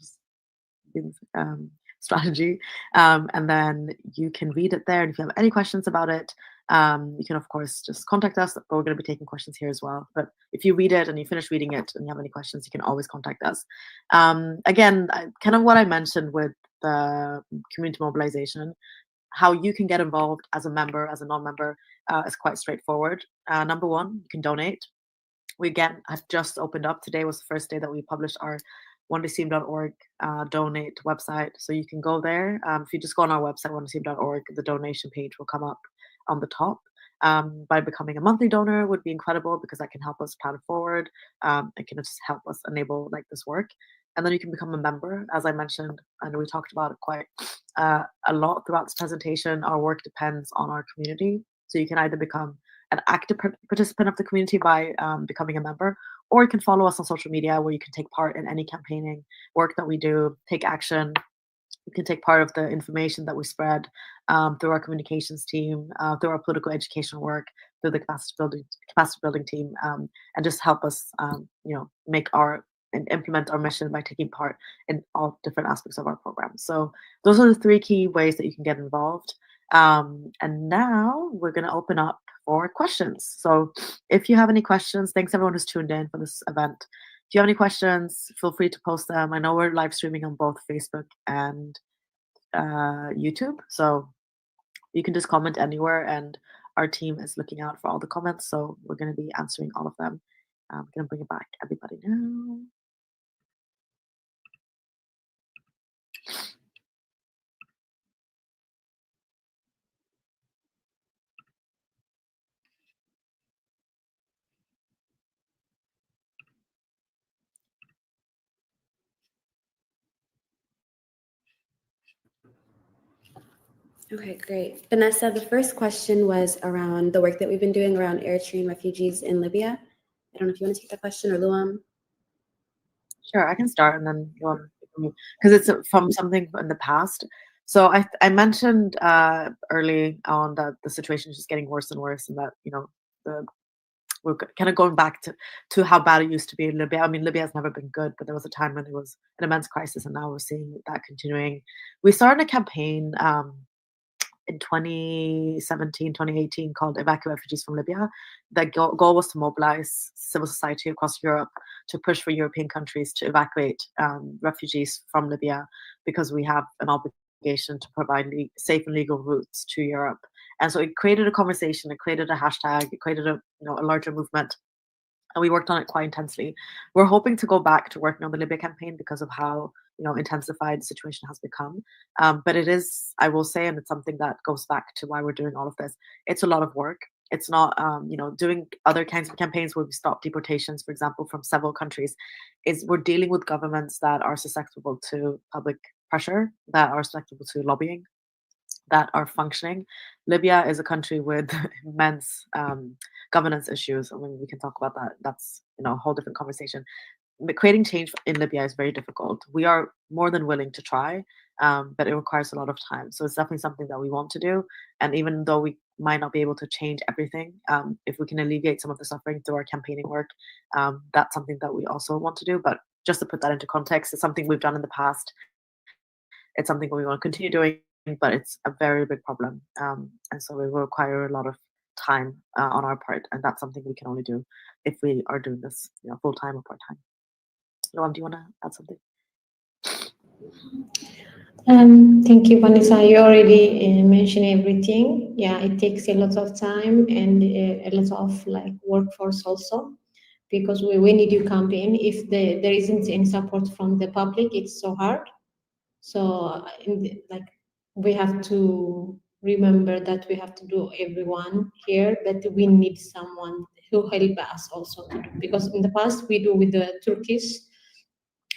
strategy. And then you can read it there. And if you have any questions about it, you can, of course, just contact us. But we're going to be taking questions here as well. But if you read it and you finish reading it and you have any questions, you can always contact us. Again, kind of what I mentioned with the community mobilization, how you can get involved as a member, as a non-member, is quite straightforward. Number one, you can donate. We again have just opened up. Today was the first day that we published our wonderseam.org donate website. So you can go there. If you just go on our website, wonderseam.org, the donation page will come up on the top. By becoming a monthly donor would be incredible, because that can help us plan forward. It can just help us enable like this work. And then you can become a member, as I mentioned, and we talked about it quite a lot throughout this presentation. Our work depends on our community. So you can either become an active participant of the community by becoming a member, or you can follow us on social media, where you can take part in any campaigning work that we do, take action. You can take part of the information that we spread through our communications team, through our political education work, through the capacity building team, and just help us, make our and implement our mission by taking part in all different aspects of our program. So those are the three key ways that you can get involved. And now we're going to open up for questions. So if you have any questions, thanks everyone who's tuned in for this event. If you have any questions, feel free to post them. I know we're live streaming on both Facebook and YouTube. So you can just comment anywhere, and our team is looking out for all the comments. So we're going to be answering all of them. I'm going to bring it back, everybody, now. Okay, great. Vanessa, the first question was around the work that we've been doing around Eritrean refugees in Libya. I don't know if you want to take that question, or Luam. Sure, I can start, and then because it's from something in the past. So I mentioned early on that the situation is just getting worse and worse, and that we're kind of going back to how bad it used to be in Libya. I mean, Libya has never been good, but there was a time when there was an immense crisis, and now we're seeing that continuing. We started a campaign in 2017, 2018 called Evacuate Refugees from Libya. The goal was to mobilize civil society across Europe to push for European countries to evacuate refugees from Libya, because we have an obligation to provide safe and legal routes to Europe. And so it created a conversation, it created a hashtag, it created a larger movement. And we worked on it quite intensely. We're hoping to go back to working on the Libya campaign because of how intensified the situation has become. But it is, I will say, and it's something that goes back to why we're doing all of this. It's a lot of work. It's not, doing other kinds of campaigns where we stop deportations, for example, from several countries. We're dealing with governments that are susceptible to public pressure, that are susceptible to lobbying, that are functioning. Libya is a country with immense governance issues. I mean, we can talk about that. That's a whole different conversation. But creating change in Libya is very difficult. We are more than willing to try, but it requires a lot of time. So it's definitely something that we want to do. And even though we might not be able to change everything, if we can alleviate some of the suffering through our campaigning work, that's something that we also want to do. But just to put that into context, it's something we've done in the past. It's something we want to continue doing, but it's a very big problem. And so it will require a lot of time on our part. And that's something we can only do if we are doing this full time or part time. Noam, do you want to add something? Thank you, Vanessa. You already mentioned everything. Yeah, it takes a lot of time and a lot of workforce also, because when you do campaign, if there isn't any support from the public, it's so hard. So we have to remember that we have to do everyone here, but we need someone who help us also to do, because in the past we do with the Turkish.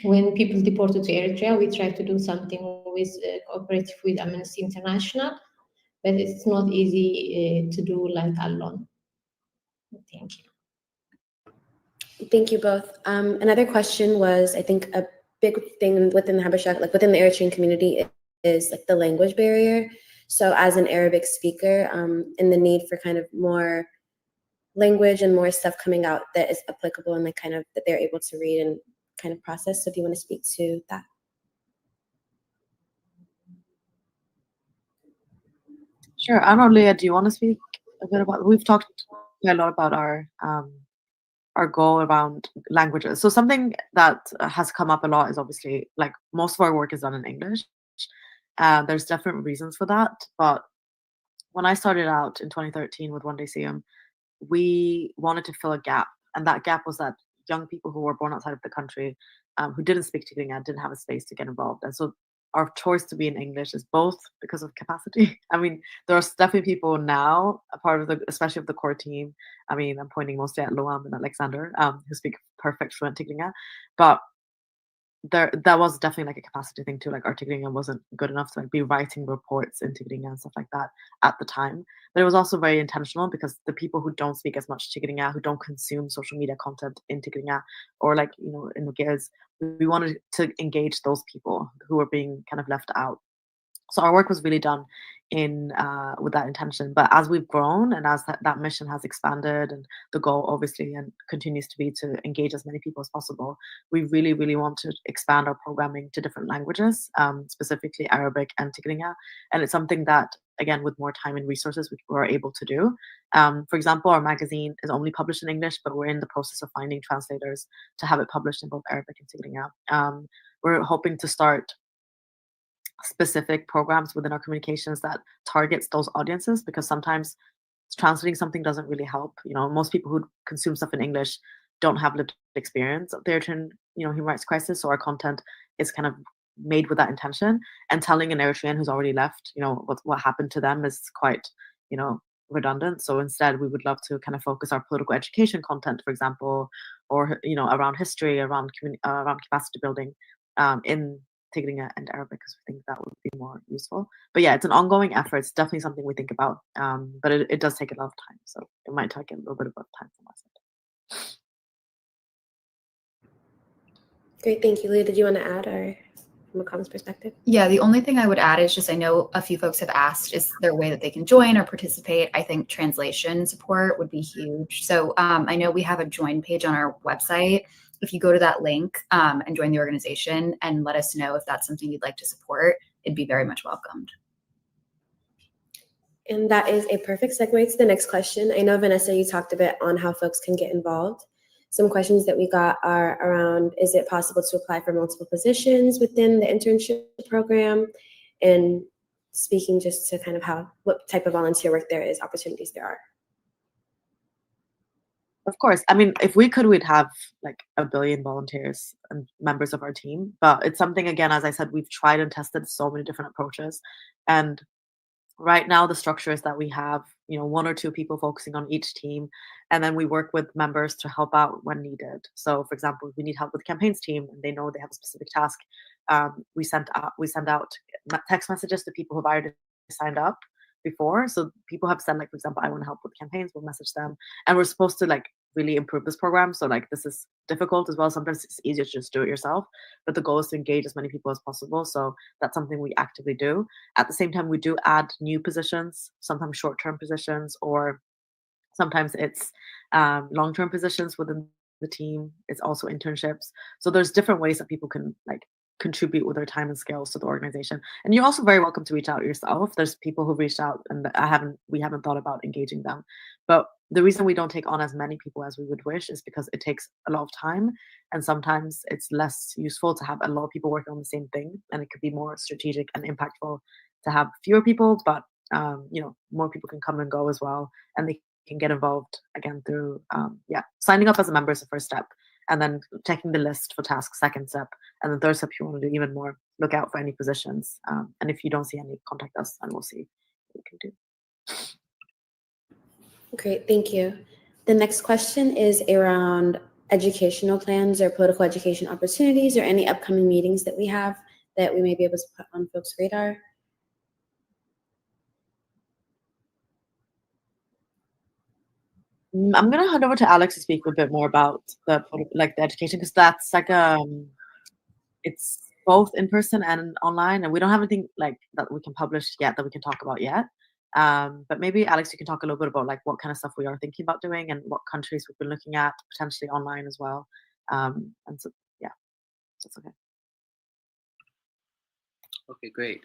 When people deported to Eritrea, we try to do something with cooperative with Amnesty International, but it's not easy to do alone. Thank you. Thank you both. Another question was, I think, big thing within the Habesha, like within the Eritrean community, is like the language barrier. So as an Arabic speaker, and the need for kind of more language and more stuff coming out that is applicable and like kind of that they're able to read and kind of process. So if you want to speak to that. Sure. I don't know, Leah, do you want to speak a bit about, we've talked a lot about our goal around languages. So something that has come up a lot is obviously like most of our work is done in English. There's different reasons for that, but when I started out in 2013 with One Day Seyoum, we wanted to fill a gap, and that gap was that young people who were born outside of the country, who didn't speak Tigrinya, didn't have a space to get involved. And so our choice to be in English is both because of capacity. I mean, there are definitely people now, a part of the, especially of the core team. I mean, I'm pointing mostly at Loam and Alexander, who speak perfect fluent Tigrinya, but that was definitely like a capacity thing too. Like our Tigrinya wasn't good enough to like be writing reports in Tigrinya and stuff like that at the time. But it was also very intentional because the people who don't speak as much Tigrinya, who don't consume social media content in Tigrinya or like, you know, in the gears, we wanted to engage those people who were being kind of left out. So our work was really done in with that intention. But as we've grown and as that mission has expanded, and the goal obviously and continues to be to engage as many people as possible, we really, really want to expand our programming to different languages, specifically Arabic and Tigrinya. And it's something that, again, with more time and resources, we're able to do. For example, our magazine is only published in English, but we're in the process of finding translators to have it published in both Arabic and Tigrinya. We're hoping to start specific programs within our communications that targets those audiences, because sometimes translating something doesn't really help. You know, most people who consume stuff in English don't have lived experience of the Eritrean, you know, human rights crisis. So our content is kind of made with that intention, and telling an Eritrean who's already left, you know, what happened to them is quite, you know, redundant. So instead, we would love to kind of focus our political education content, for example, or you know, around history, around around capacity building, in Tigrinya and Arabic, because we think that would be more useful. But yeah, it's an ongoing effort. It's definitely something we think about, but it does take a lot of time. So it might take a little bit of time from our side. Great, thank you. Leah, did you want to add, or from a comms perspective? Yeah, the only thing I would add is just I know a few folks have asked, is there a way that they can join or participate? I think translation support would be huge. So I know we have a join page on our website. If you go to that link and join the organization and let us know if that's something you'd like to support, it'd be very much welcomed. And that is a perfect segue to the next question. I know, Vanessa, you talked a bit on how folks can get involved. Some questions that we got are around, is it possible to apply for multiple positions within the internship program? And speaking just to kind of what type of volunteer work there is, opportunities there are. Of course. I mean, if we could, we'd have like 1 billion volunteers and members of our team. But it's something, again, as I said, we've tried and tested so many different approaches. And right now, the structure is that we have, you know, 1 or 2 people focusing on each team, and then we work with members to help out when needed. So, for example, if we need help with the campaigns team and they know they have a specific task, we send out text messages to people who've already signed up before. So people have said, like, for example, I want to help with campaigns. We'll message them, and we're supposed to like really improve this program. So like this is difficult as well. Sometimes it's easier to just do it yourself, but the goal is to engage as many people as possible. So that's something we actively do. At the same time, we do add new positions, sometimes short-term positions, or sometimes it's long-term positions within the team. It's also internships. So there's different ways that people can like contribute with their time and skills to the organization. And you're also very welcome to reach out yourself. There's people who've reached out and we haven't thought about engaging them. But the reason we don't take on as many people as we would wish is because it takes a lot of time, and sometimes it's less useful to have a lot of people working on the same thing, and it could be more strategic and impactful to have fewer people, but you know, more people can come and go as well, and they can get involved again through signing up as a member is the first step, and then checking the list for tasks, second step, and the third step, if you want to do even more, look out for any positions, and if you don't see any, contact us and we'll see what we can do. Great, thank you. The next question is around educational plans or political education opportunities, or any upcoming meetings that we have that we may be able to put on folks' radar. I'm gonna hand over to Alex to speak a bit more about the education, because that's like it's both in person and online, and we don't have anything like that we can publish yet that we can talk about yet. But maybe Alex, you can talk a little bit about like what kind of stuff we are thinking about doing and what countries we've been looking at potentially online as well. And so yeah, so it's okay. Okay, great.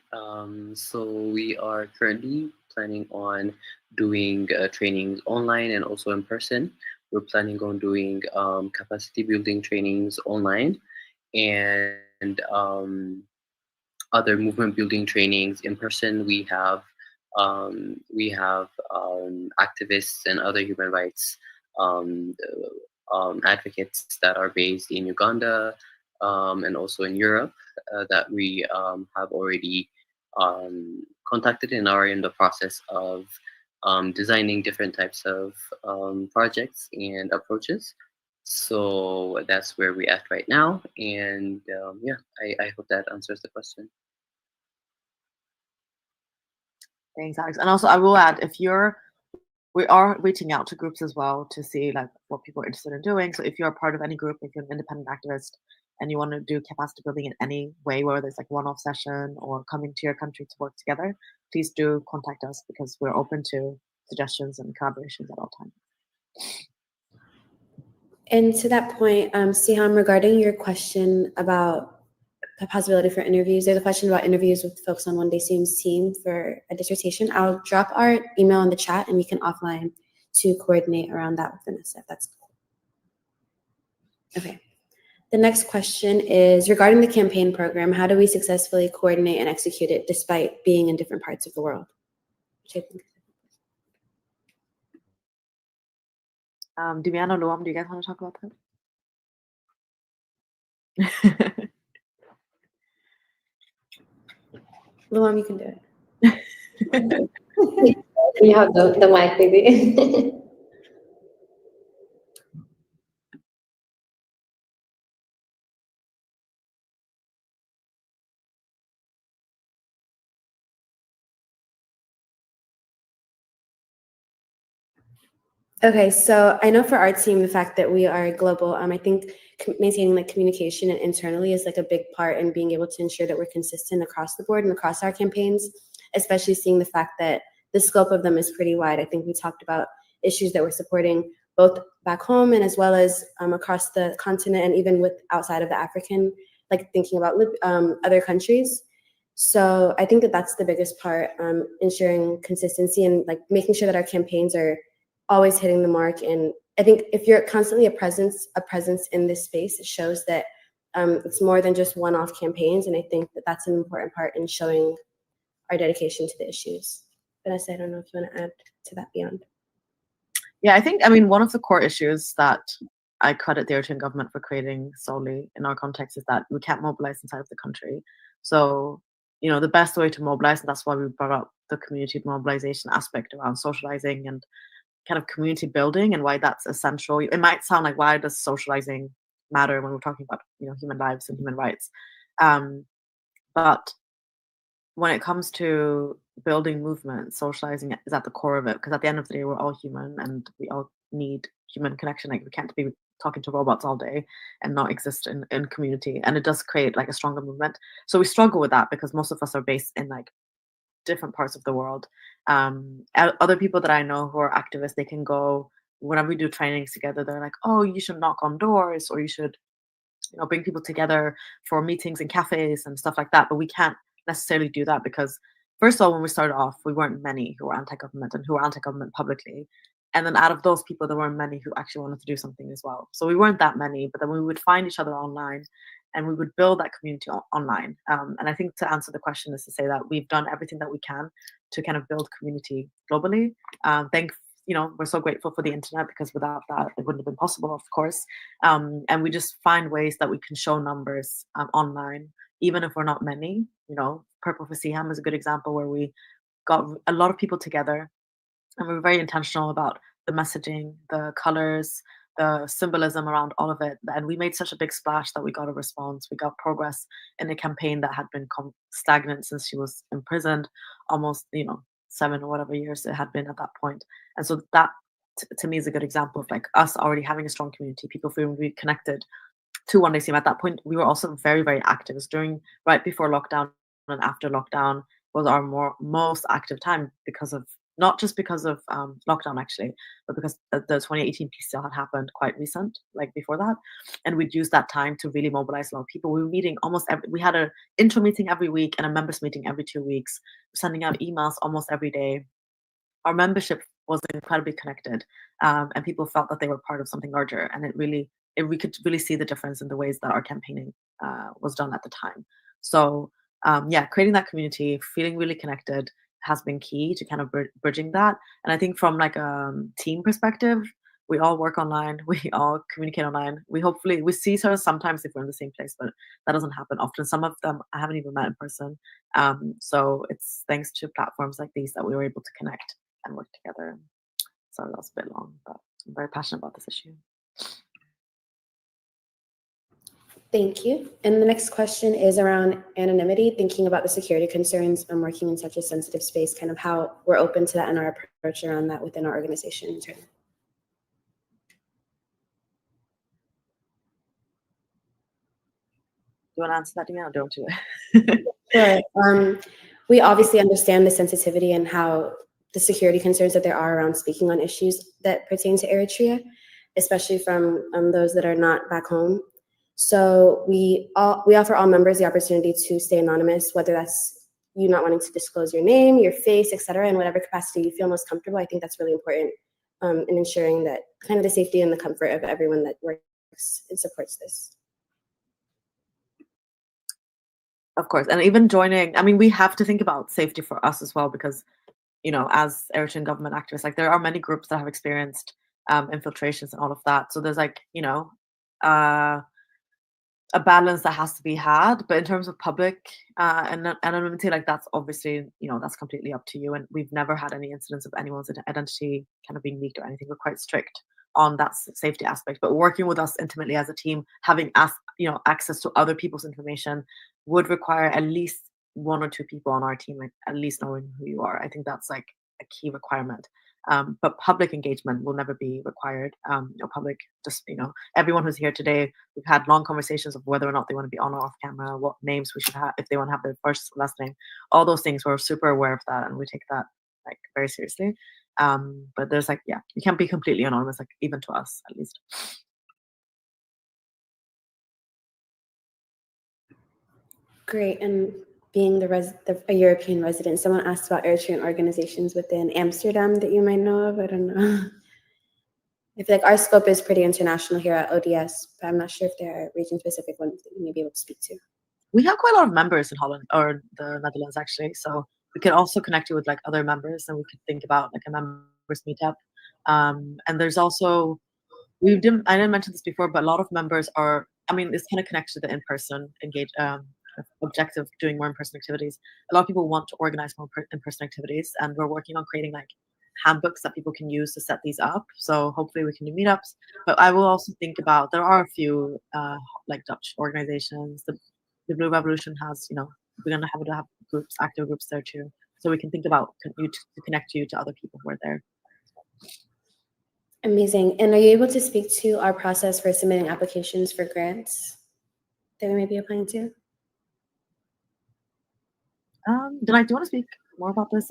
So we are currently planning on doing trainings online and also in person. We're planning on doing capacity building trainings online and other movement building trainings in person. We have activists and other human rights advocates that are based in Uganda and also in Europe that we have already contacted and are in the process of designing different types of projects and approaches. So that's where we're at right now. And yeah, I hope that answers the question. Thanks, Alex. And also, I will add, we are reaching out to groups as well to see like what people are interested in doing. So if you're a part of any group, if you're an independent activist and you want to do capacity building in any way, whether it's like one-off session or coming to your country to work together, please do contact us because we're open to suggestions and collaborations at all times. And to that point, Seyoum, regarding your question about the possibility for interviews, there's a question about interviews with folks on One Day Seyoum's team for a dissertation. I'll drop our email in the chat and we can offline to coordinate around that with Vanessa, if that's cool. Okay. The next question is regarding the campaign program, how do we successfully coordinate and execute it despite being in different parts of the world? Which I think Dimiano, Luam, do you guys want to talk about that? Luam, you can do it. You have the mic with you. Okay, so I know for our team, the fact that we are global, I think maintaining like communication and internally is like a big part in being able to ensure that we're consistent across the board and across our campaigns, especially seeing the fact that the scope of them is pretty wide. I think we talked about issues that we're supporting both back home and as well as across the continent and even with outside of the African, like thinking about other countries. So I think that that's the biggest part, ensuring consistency and like making sure that our campaigns are always hitting the mark. And I think if you're constantly a presence in this space, it shows that it's more than just one-off campaigns. And I think that that's an important part in showing our dedication to the issues. Vanessa, I don't know if you want to add to that beyond. Yeah, I mean, one of the core issues that I credit the Eritrean government for creating solely in our context is that we can't mobilize inside of the country. So, the best way to mobilize, and that's why we brought up the community mobilization aspect around socializing and kind of community building and why that's essential. It might sound like, why does socializing matter when we're talking about human lives and human rights? But when it comes to building movement, socializing is at the core of it, because at the end of the day, we're all human and we all need human connection. Like we can't be talking to robots all day and not exist in community. And it does create like a stronger movement. So we struggle with that because most of us are based in like different parts of the world. Other people that I know who are activists, they can go, whenever we do trainings together, they're like, oh, you should knock on doors, or you should bring people together for meetings in cafes and stuff like that. But we can't necessarily do that because, first of all, when we started off, we weren't many who were anti-government and who were anti-government publicly. And then out of those people, there weren't many who actually wanted to do something as well. So we weren't that many, but then we would find each other online and we would build that community online. And I think to answer the question is to say that we've done everything that we can to kind of build community globally. We're so grateful for the internet because without that, it wouldn't have been possible, of course. And we just find ways that we can show numbers online, even if we're not many. Purple for Seyoum is a good example where we got a lot of people together and we were very intentional about the messaging, the colors, the symbolism around all of it. And we made such a big splash that we got a response. We got progress in a campaign that had been stagnant since she was imprisoned, almost 7 or whatever years it had been at that point. And so that to me is a good example of like us already having a strong community, people feeling really connected to One Day Seyoum. At that point, we were also very, very active. It was during right before lockdown and after lockdown was our most active time because of not just because of lockdown actually, but because the 2018 peace deal had happened quite recent, like before that, and we'd use that time to really mobilize a lot of people. We were meeting we had an intro meeting every week and a members meeting every 2 weeks, sending out emails almost every day. Our membership was incredibly connected, and people felt that they were part of something larger, and we could really see the difference in the ways that our campaigning was done at the time. So yeah, creating that community, feeling really connected has been key to kind of bridging that. And I think from like a team perspective, we all work online, we all communicate online. We see each other sometimes if we're in the same place, but that doesn't happen often. Some of them I haven't even met in person. So it's thanks to platforms like these that we were able to connect and work together. Sorry, that was a bit long, but I'm very passionate about this issue. Thank you. And the next question is around anonymity, thinking about the security concerns and working in such a sensitive space, kind of how we're open to that and our approach around that within our organization internally. Do you want to answer that, Dina, or don't you? Sure. We obviously understand the sensitivity and how the security concerns that there are around speaking on issues that pertain to Eritrea, especially from those that are not back home. So we offer all members the opportunity to stay anonymous, whether that's you not wanting to disclose your name, your face, et cetera, in whatever capacity you feel most comfortable. I think that's really important in ensuring that kind of the safety and the comfort of everyone that works and supports this. Of course, and even joining, I mean, we have to think about safety for us as well, because, you know, as Eritrean government actors, like there are many groups that have experienced infiltrations and all of that. So there's like, you know, a balance that has to be had. But in terms of public and anonymity, like that's obviously, you know, that's completely up to you. And we've never had any incidents of anyone's identity kind of being leaked or anything. We're quite strict on that safety aspect, but working with us intimately as a team, having access to other people's information would require at least 1 or 2 people on our team, like at least knowing who you are. I think that's like a key requirement. But public engagement will never be required. Public, just, you know, everyone who's here today, we've had long conversations of whether or not they want to be on or off camera, what names we should have, if they want to have their first or last name, all those things. We're super aware of that, and we take that like very seriously. But there's like, yeah, you can't be completely anonymous, like even to us at least. Great. And being a European resident, someone asked about Eritrean organizations within Amsterdam that you might know of. I don't know. I feel like our scope is pretty international here at ODS, but I'm not sure if there are region-specific ones that you may be able to speak to. We have quite a lot of members in Holland or the Netherlands, actually. So we could also connect you with like other members, and we could think about like a members meetup. And there's also, I didn't mention this before, but a lot of members are, I mean, it's kind of connected to the in-person objective, doing more in-person activities. A lot of people want to organize more in-person activities, and we're working on creating like handbooks that people can use to set these up. So hopefully we can do meetups. But I will also think about, there are a few like Dutch organizations. The Blue Revolution has, you know, we're gonna have groups, active groups there too. So we can think about to connect you to other people who are there. Amazing. And are you able to speak to our process for submitting applications for grants that we may be applying to? Do you want to speak more about this?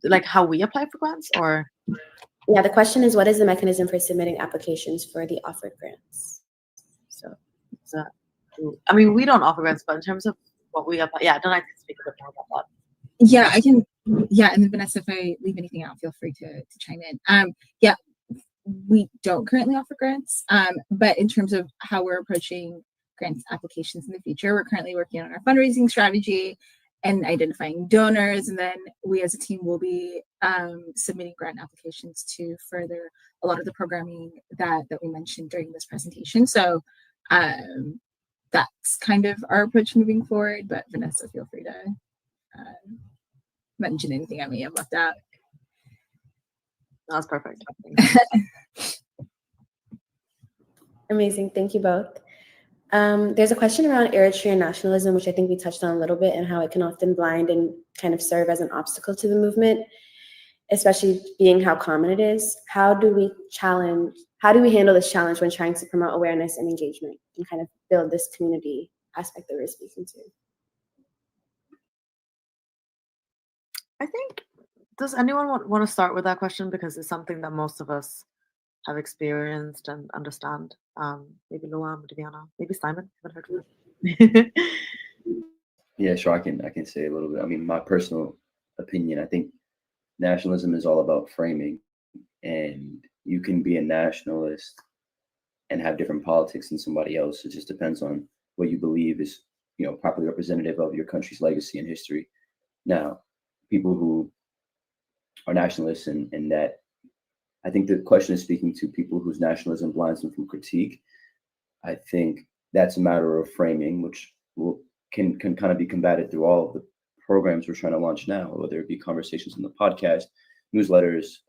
Like how we apply for grants, or? Yeah, the question is, what is the mechanism for submitting applications for the offered grants? So, I mean, we don't offer grants, but in terms of what we apply, yeah, don't I speak a bit more about that? Yeah, I can. Yeah, and then Vanessa, if I leave anything out, feel free to chime in. Yeah, we don't currently offer grants, but in terms of how we're approaching grants applications in the future, we're currently working on our fundraising strategy and identifying donors, and then we as a team will be submitting grant applications to further a lot of the programming that we mentioned during this presentation. So that's kind of our approach moving forward, but Vanessa, feel free to mention anything I may have left out. That's perfect. Amazing. Thank you both. There's a question around Eritrean nationalism, which I think we touched on a little bit, and how it can often blind and kind of serve as an obstacle to the movement. especially being how common it is. How do we handle this challenge when trying to promote awareness and engagement and kind of build this community aspect that we're speaking to? I think, does anyone want to start with that question? Because it's something that most of us have experienced and understand. Maybe Luam, Diana, maybe Simon. Haven't heard from him. Yeah, sure. I can say a little bit. I mean, my personal opinion, I think nationalism is all about framing, and you can be a nationalist and have different politics than somebody else. It just depends on what you believe is, properly representative of your country's legacy and history. Now, people who are nationalists and that, I think the question is speaking to people whose nationalism blinds them from critique. I think that's a matter of framing, which can kind of be combated through all of the programs we're trying to launch now, whether it be conversations on the podcast, newsletters,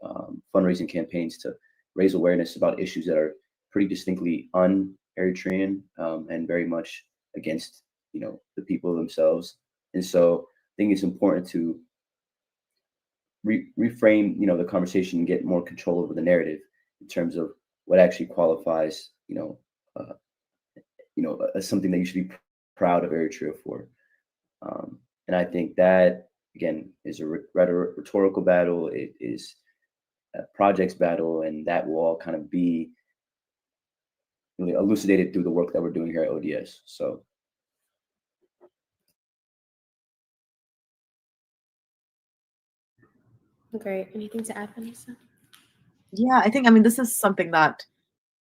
fundraising campaigns to raise awareness about issues that are pretty distinctly un-Eritrean and very much against, the people themselves. And so I think it's important to reframe, the conversation and get more control over the narrative in terms of what actually qualifies, as something that you should be proud of Eritrea for. And I think that, again, is a rhetorical battle. It is a projects battle, and that will all kind of be really elucidated through the work that we're doing here at ODS. So. Great. Anything to add, Vanessa? Yeah, I think, this is something that,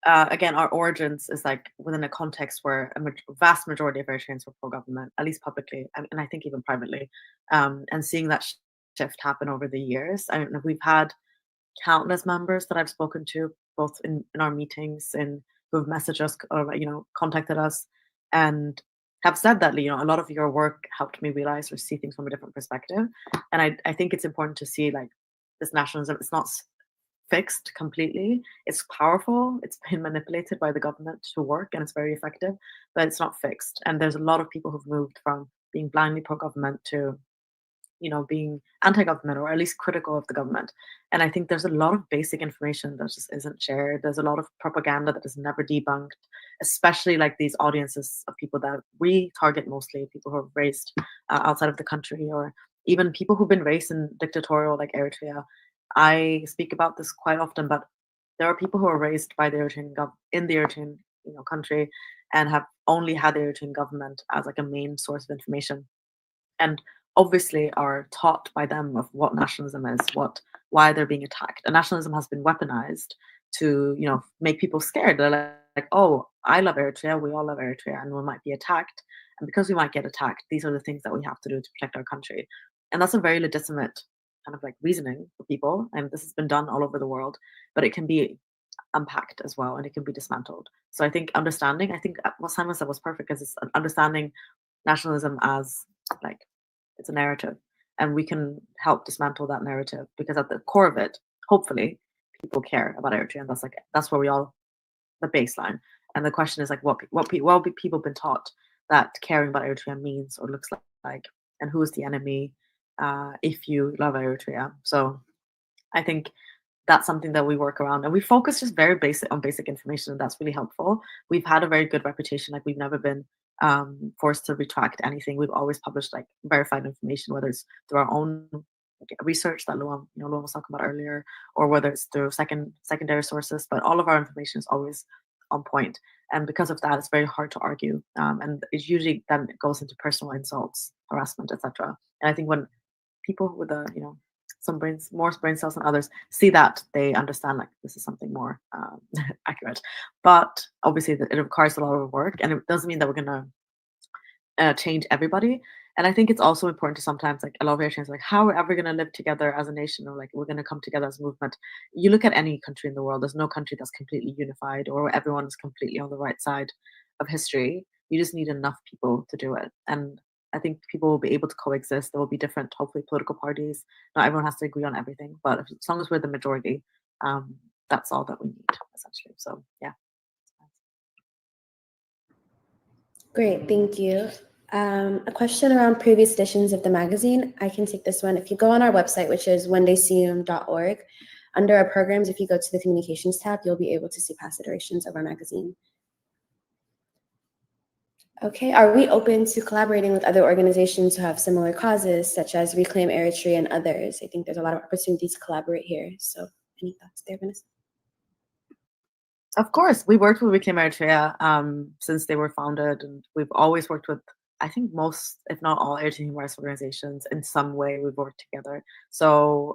again, our origins is like within a context where a vast majority of Eritreans were pro-government, at least publicly, and I think even privately. And seeing that shift happen over the years, we've had countless members that I've spoken to, both in our meetings and who've messaged us or contacted us, and have said that a lot of your work helped me realize or see things from a different perspective. And I think it's important to see like this nationalism. It's not fixed completely. It's powerful. It's been manipulated by the government to work, and it's very effective, but it's not fixed. And there's a lot of people who've moved from being blindly pro-government to being anti-government or at least critical of the government. And I think there's a lot of basic information that just isn't shared. There's a lot of propaganda that is never debunked, especially like these audiences of people that we target, mostly people who are raised outside of the country, or even people who've been raised in dictatorial like Eritrea. I speak about this quite often, but there are people who are raised by the Eritrean in the Eritrean country and have only had the Eritrean government as like a main source of information, and obviously are taught by them of what nationalism is, why they're being attacked. And nationalism has been weaponized to make people scared. They're like, oh, I love Eritrea, we all love Eritrea, and we might be attacked. And because we might get attacked, these are the things that we have to do to protect our country. And that's a very legitimate kind of like reasoning for people. And this has been done all over the world, but it can be unpacked as well, and it can be dismantled. So I think what Simon said was perfect, because it's understanding nationalism as like it's a narrative, and we can help dismantle that narrative, because at the core of it, hopefully, people care about Eritrea, and that's where we all the baseline. And the question is like, what people been taught that caring about Eritrea means or looks like, and who is the enemy if you love Eritrea. So I think that's something that we work around, and we focus just very basic information, and that's really helpful. We've had a very good reputation. Like, we've never been forced to retract anything. We've always published like verified information, whether it's through our own research that Luam was talking about earlier, or whether it's through secondary sources. But all of our information is always on point, and because of that, it's very hard to argue. And it usually then goes into personal insults, harassment, etc. And I think when people with more brain cells than others see that, they understand like this is something more accurate. But obviously it requires a lot of work, and it doesn't mean that we're going to change everybody. And I think it's also important to sometimes, like, a lot of Eritreans like, how are we ever going to live together as a nation, or like we're going to come together as a movement? You look at any country in the world, there's no country that's completely unified or where everyone is completely on the right side of history. You just need enough people to do it. And I think people will be able to coexist. There will be different, hopefully, political parties. Not everyone has to agree on everything, but as long as we're the majority, that's all that we need, essentially. So, yeah. Great, thank you. A question around previous editions of the magazine. I can take this one. If you go on our website, which is onedayseyoum.org, under our programs, if you go to the communications tab, you'll be able to see past iterations of our magazine. Okay, are we open to collaborating with other organizations who have similar causes, such as Reclaim Eritrea and others? I think there's a lot of opportunities to collaborate here. So any thoughts there, Vanessa? Of course, we worked with Reclaim Eritrea since they were founded, and we've always worked with, I think, most, if not all, Eritrean human rights organizations in some way. We've worked together. So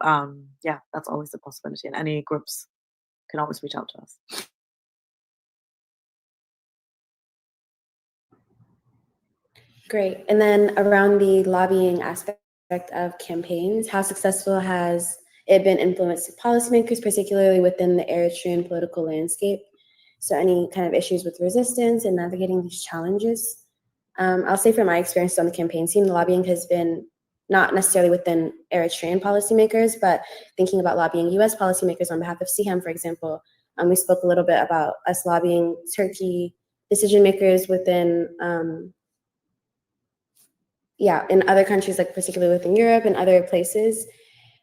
yeah, that's always a possibility, and any groups can always reach out to us. Great. And then around the lobbying aspect of campaigns, how successful has it been influencing policymakers, particularly within the Eritrean political landscape? So any kind of issues with resistance and navigating these challenges? I'll say from my experience on the campaign team, the lobbying has been not necessarily within Eritrean policymakers, but thinking about lobbying US policymakers on behalf of Seyoum, for example. We spoke a little bit about us lobbying Turkey decision makers within in other countries, like particularly within Europe and other places.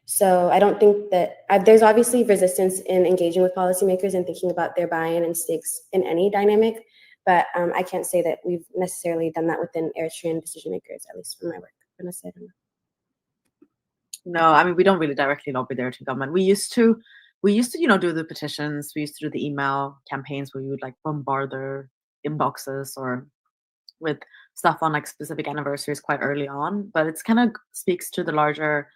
So I don't think that there's obviously resistance in engaging with policymakers and thinking about their buy-in and stakes in any dynamic, but I can't say that we've necessarily done that within Eritrean decision makers, at least from my work. Vanessa, I don't know. No, I mean, we don't really directly lobby the Eritrean government. We used to, do the petitions. We used to do the email campaigns where we would like bombard their inboxes or with stuff on like specific anniversaries quite early on. But it's kind of speaks to the larger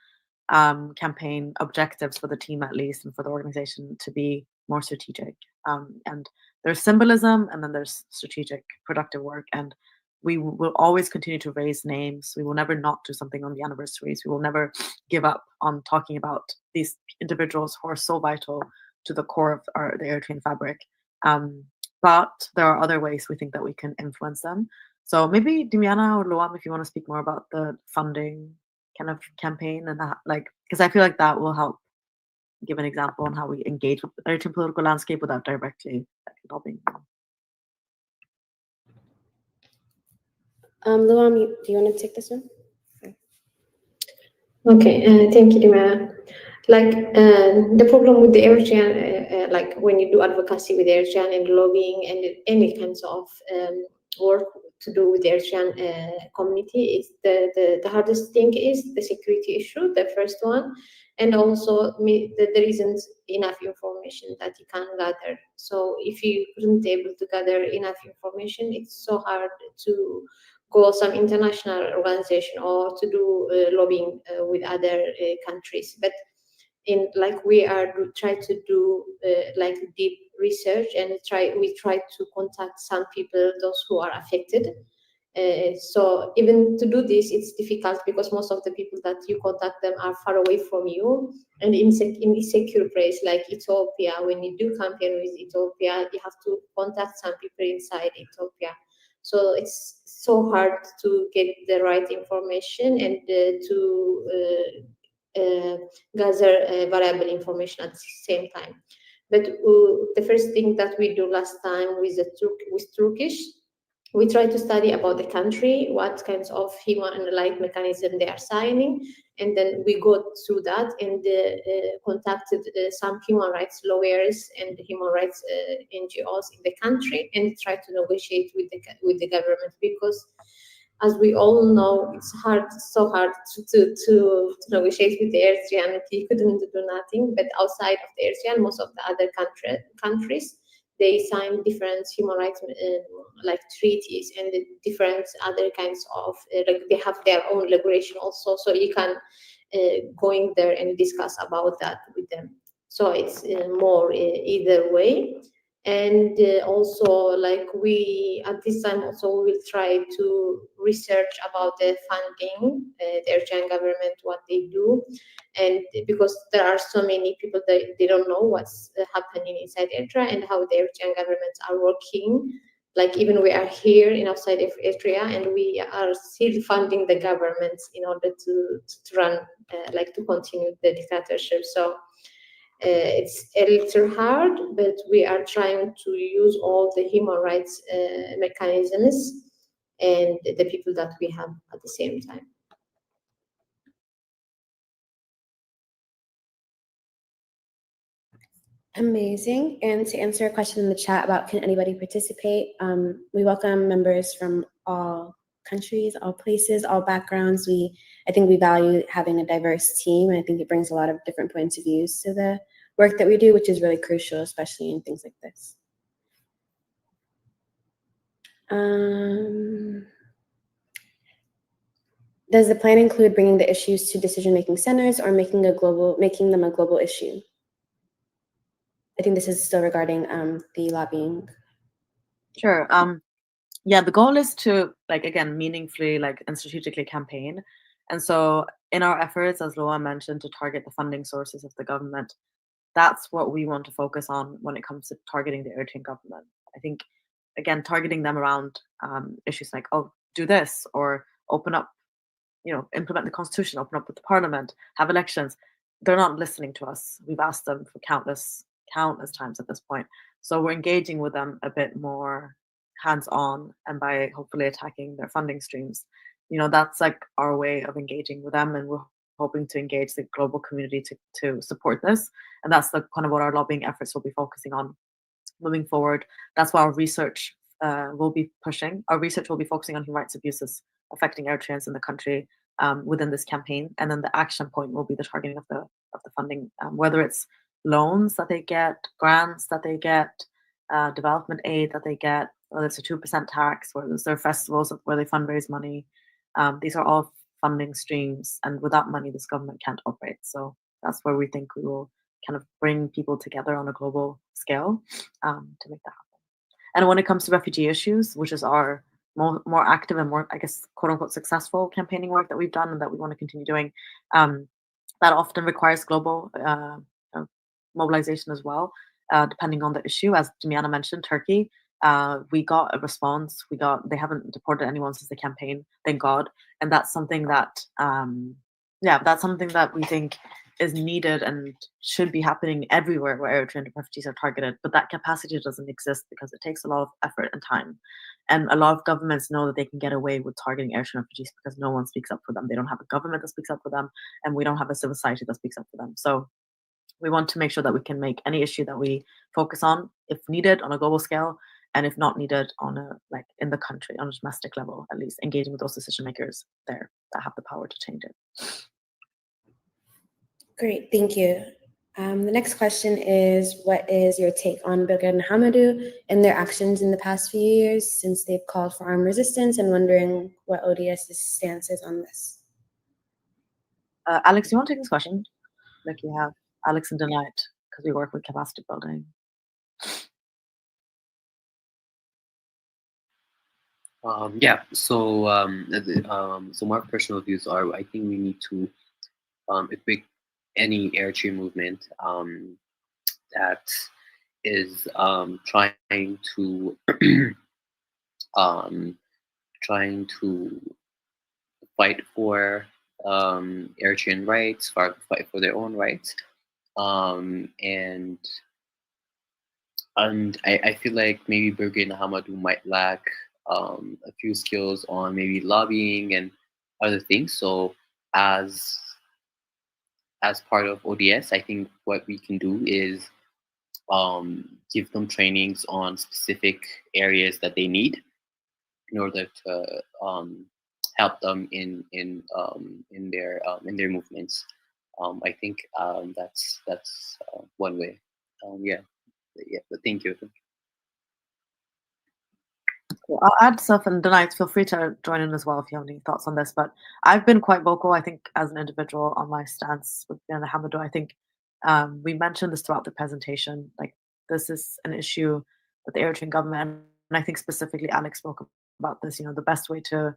campaign objectives for the team, at least, and for the organization to be more strategic. And there's symbolism, and then there's strategic, productive work. And we will always continue to raise names. We will never not do something on the anniversaries. We will never give up on talking about these individuals who are so vital to the core of the Eritrean fabric. But there are other ways we think that we can influence them. So maybe Dimiana or Luam, if you want to speak more about the funding kind of campaign and that, like, because I feel like that will help give an example on how we engage with the Eritrean political landscape without directly lobbying. Luam, do you want to take this one? Okay, thank you, Dimana. Like the problem with the Eritrean, like when you do advocacy with Eritrean and lobbying and any kinds of work to do with the Eritrean community, is the hardest thing is the security issue, the first one, and also there isn't enough information that you can gather. So if you couldn't able to gather enough information, it's so hard to go some international organization or to do lobbying with other countries. But in like we are try to do like deep research and we try to contact some people, those who are affected. So even to do this, it's difficult because most of the people that you contact them are far away from you and in insecure place like Ethiopia. When you do campaign with Ethiopia, you have to contact some people inside Ethiopia. So it's so hard to get the right information and gather variable information at the same time. But the first thing that we do last time with Turkish, we try to study about the country, what kinds of human rights mechanism they are signing, and then we go through that and contacted some human rights lawyers and human rights NGOs in the country and try to negotiate with the government, because as we all know, it's so hard to negotiate with the Eritrean. You couldn't do nothing, but outside of the Eritrean, most of the other countries, they sign different human rights like treaties and different other kinds of like they have their own regulation also, so you can go in there and discuss about that with them. So it's more either way. And also like we at this time also will try to research about the funding, the Eritrean government, what they do, and because there are so many people that they don't know what's happening inside Eritrea and how the Eritrean governments are working. Like even we are here in outside of Eritrea and we are still funding the governments in order to run like to continue the dictatorship. So it's a little hard, but we are trying to use all the human rights mechanisms and the people that we have at the same time. Amazing. And to answer a question in the chat about can anybody participate, we welcome members from all countries, all places, all backgrounds. I think we value having a diverse team, and I think it brings a lot of different points of views to the work that we do, which is really crucial, especially in things like this. Does the plan include bringing the issues to decision-making centers or making them a global issue? I think this is still regarding the lobbying. Sure. Yeah, the goal is to, like, again, meaningfully, like, and strategically campaign. And so in our efforts, as Loa mentioned, to target the funding sources of the government, that's what we want to focus on when it comes to targeting the Eritrean government. I think, again, targeting them around issues like, oh, do this, or open up, implement the constitution, open up with the parliament, have elections. They're not listening to us. We've asked them for countless times at this point. So we're engaging with them a bit more hands-on, and by hopefully attacking their funding streams. That's like our way of engaging with them, and we're hoping to engage the global community to support this. And that's the kind of what our lobbying efforts will be focusing on moving forward. That's why our research will be pushing. Our research will be focusing on human rights abuses affecting Eritreans in the country within this campaign. And then the action point will be the targeting of the funding, whether it's loans that they get, grants that they get, development aid that they get, whether it's a 2% tax, whether it's their festivals where they fundraise money. These are all funding streams, and without money, this government can't operate. So that's where we think we will kind of bring people together on a global scale to make that happen. And when it comes to refugee issues, which is our more active and more, I guess, quote unquote, successful campaigning work that we've done and that we want to continue doing, that often requires global mobilization as well, depending on the issue. As Damiana mentioned, Turkey, we got a response. They haven't deported anyone since the campaign, thank God. And that's something that, that's something that we think is needed and should be happening everywhere where Eritrean refugees are targeted. But that capacity doesn't exist because it takes a lot of effort and time. And a lot of governments know that they can get away with targeting Eritrean refugees because no one speaks up for them. They don't have a government that speaks up for them, and we don't have a civil society that speaks up for them. So we want to make sure that we can make any issue that we focus on, if needed, on a global scale, and if not needed, on in the country, on a domestic level, at least engaging with those decision makers there that have the power to change it. Great, thank you. The next question is, what is your take on Birgit and Hamadou and their actions in the past few years since they've called for armed resistance, and wondering what ODS's stance is on this? Alex, you want to take this question? Like you have Alex and Delight, because we work with capacity building. So my personal views are, I think we need to equip any Eritrean movement that is trying to fight for Eritrean rights, fight for their own rights, and I feel like maybe Birgit and Hamadou might lack a few skills on maybe lobbying and other things. So as part of ODS, I think what we can do is give them trainings on specific areas that they need in order to help them in their movements. I think that's one way. But thank you. Cool. I'll add stuff, and Delight, feel free to join in as well if you have any thoughts on this. But I've been quite vocal, I think, as an individual on my stance with Birgit and Hamadou. I think we mentioned this throughout the presentation. Like, this is an issue that the Eritrean government, and I think specifically Alex spoke about this. The best way to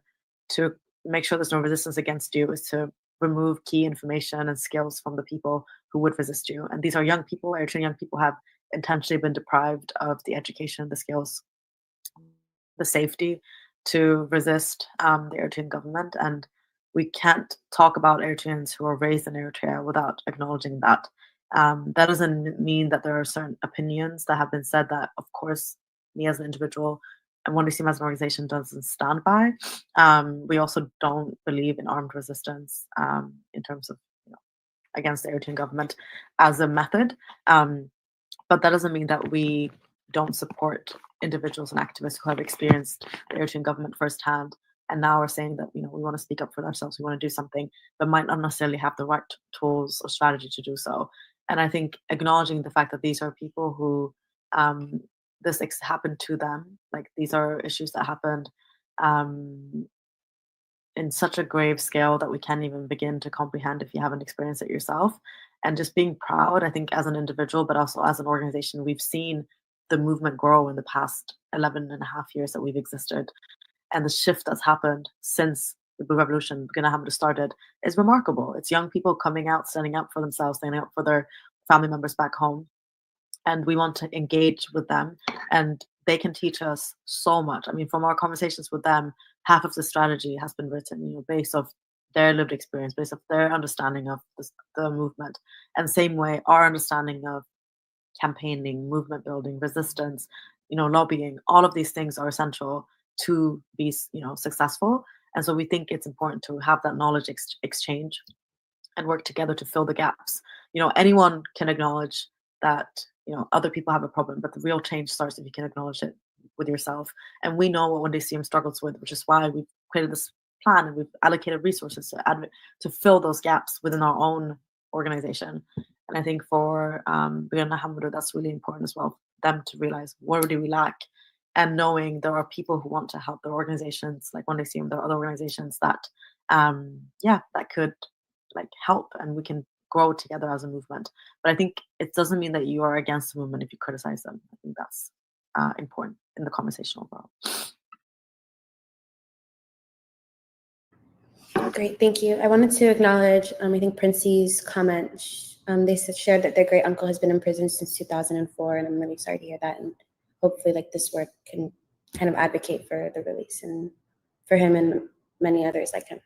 make sure there's no resistance against you is to remove key information and skills from the people who would resist you. And these are young people. Eritrean young people have intentionally been deprived of the education, the skills, the safety to resist the Eritrean government. And we can't talk about Eritreans who are raised in Eritrea without acknowledging that. That doesn't mean that there are certain opinions that have been said that, of course, me as an individual One Day as an organization doesn't stand by. We also don't believe in armed resistance in terms of against the Eritrean government as a method. But that doesn't mean that we don't support individuals and activists who have experienced the Eritrean government firsthand and now are saying that we want to speak up for ourselves, we want to do something, but might not necessarily have the right tools or strategy to do so. And I think acknowledging the fact that these are people who this happened to them, like these are issues that happened in such a grave scale that we can't even begin to comprehend if you haven't experienced it yourself. And just being proud, I think, as an individual, but also as an organization, we've seen the movement grow in the past 11 and a half years that we've existed. And the shift that's happened since the Blue Revolution, Hamadu, started is remarkable. It's young people coming out, standing up for themselves, standing up for their family members back home. And we want to engage with them. And they can teach us so much. I mean, from our conversations with them, half of the strategy has been written, based off their lived experience, based off their understanding of the movement. And same way, our understanding of campaigning, movement building, resistance, lobbying, all of these things are essential to be, successful. And so we think it's important to have that knowledge exchange and work together to fill the gaps. Anyone can acknowledge that, other people have a problem, but the real change starts if you can acknowledge it with yourself. And we know what One Day Seyoum struggles with, which is why we've created this plan and we've allocated resources to fill those gaps within our own organization. And I think for Hamadu, that's really important as well, for them to realize where do we lack, and knowing there are people who want to help their organizations, like One Day Seyoum, there are other organizations that, that could help, and we can grow together as a movement. But I think it doesn't mean that you are against the movement if you criticize them. I think that's important in the conversation overall. Great, thank you. I wanted to acknowledge, I think Princey's comment. They shared that their great uncle has been in prison since 2004, and I'm really sorry to hear that. And hopefully, this work can kind of advocate for the release and for him and many others like him.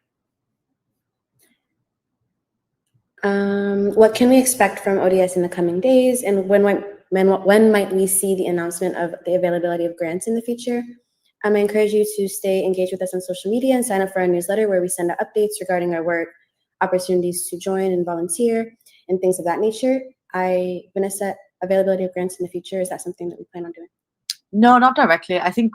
What can we expect from ODS in the coming days, and when might we see the announcement of the availability of grants in the future? I encourage you to stay engaged with us on social media and sign up for our newsletter, where we send out updates regarding our work, opportunities to join and volunteer, and things of that nature. Vanessa, availability of grants in the future, is that something that we plan on doing? No, not directly. I think,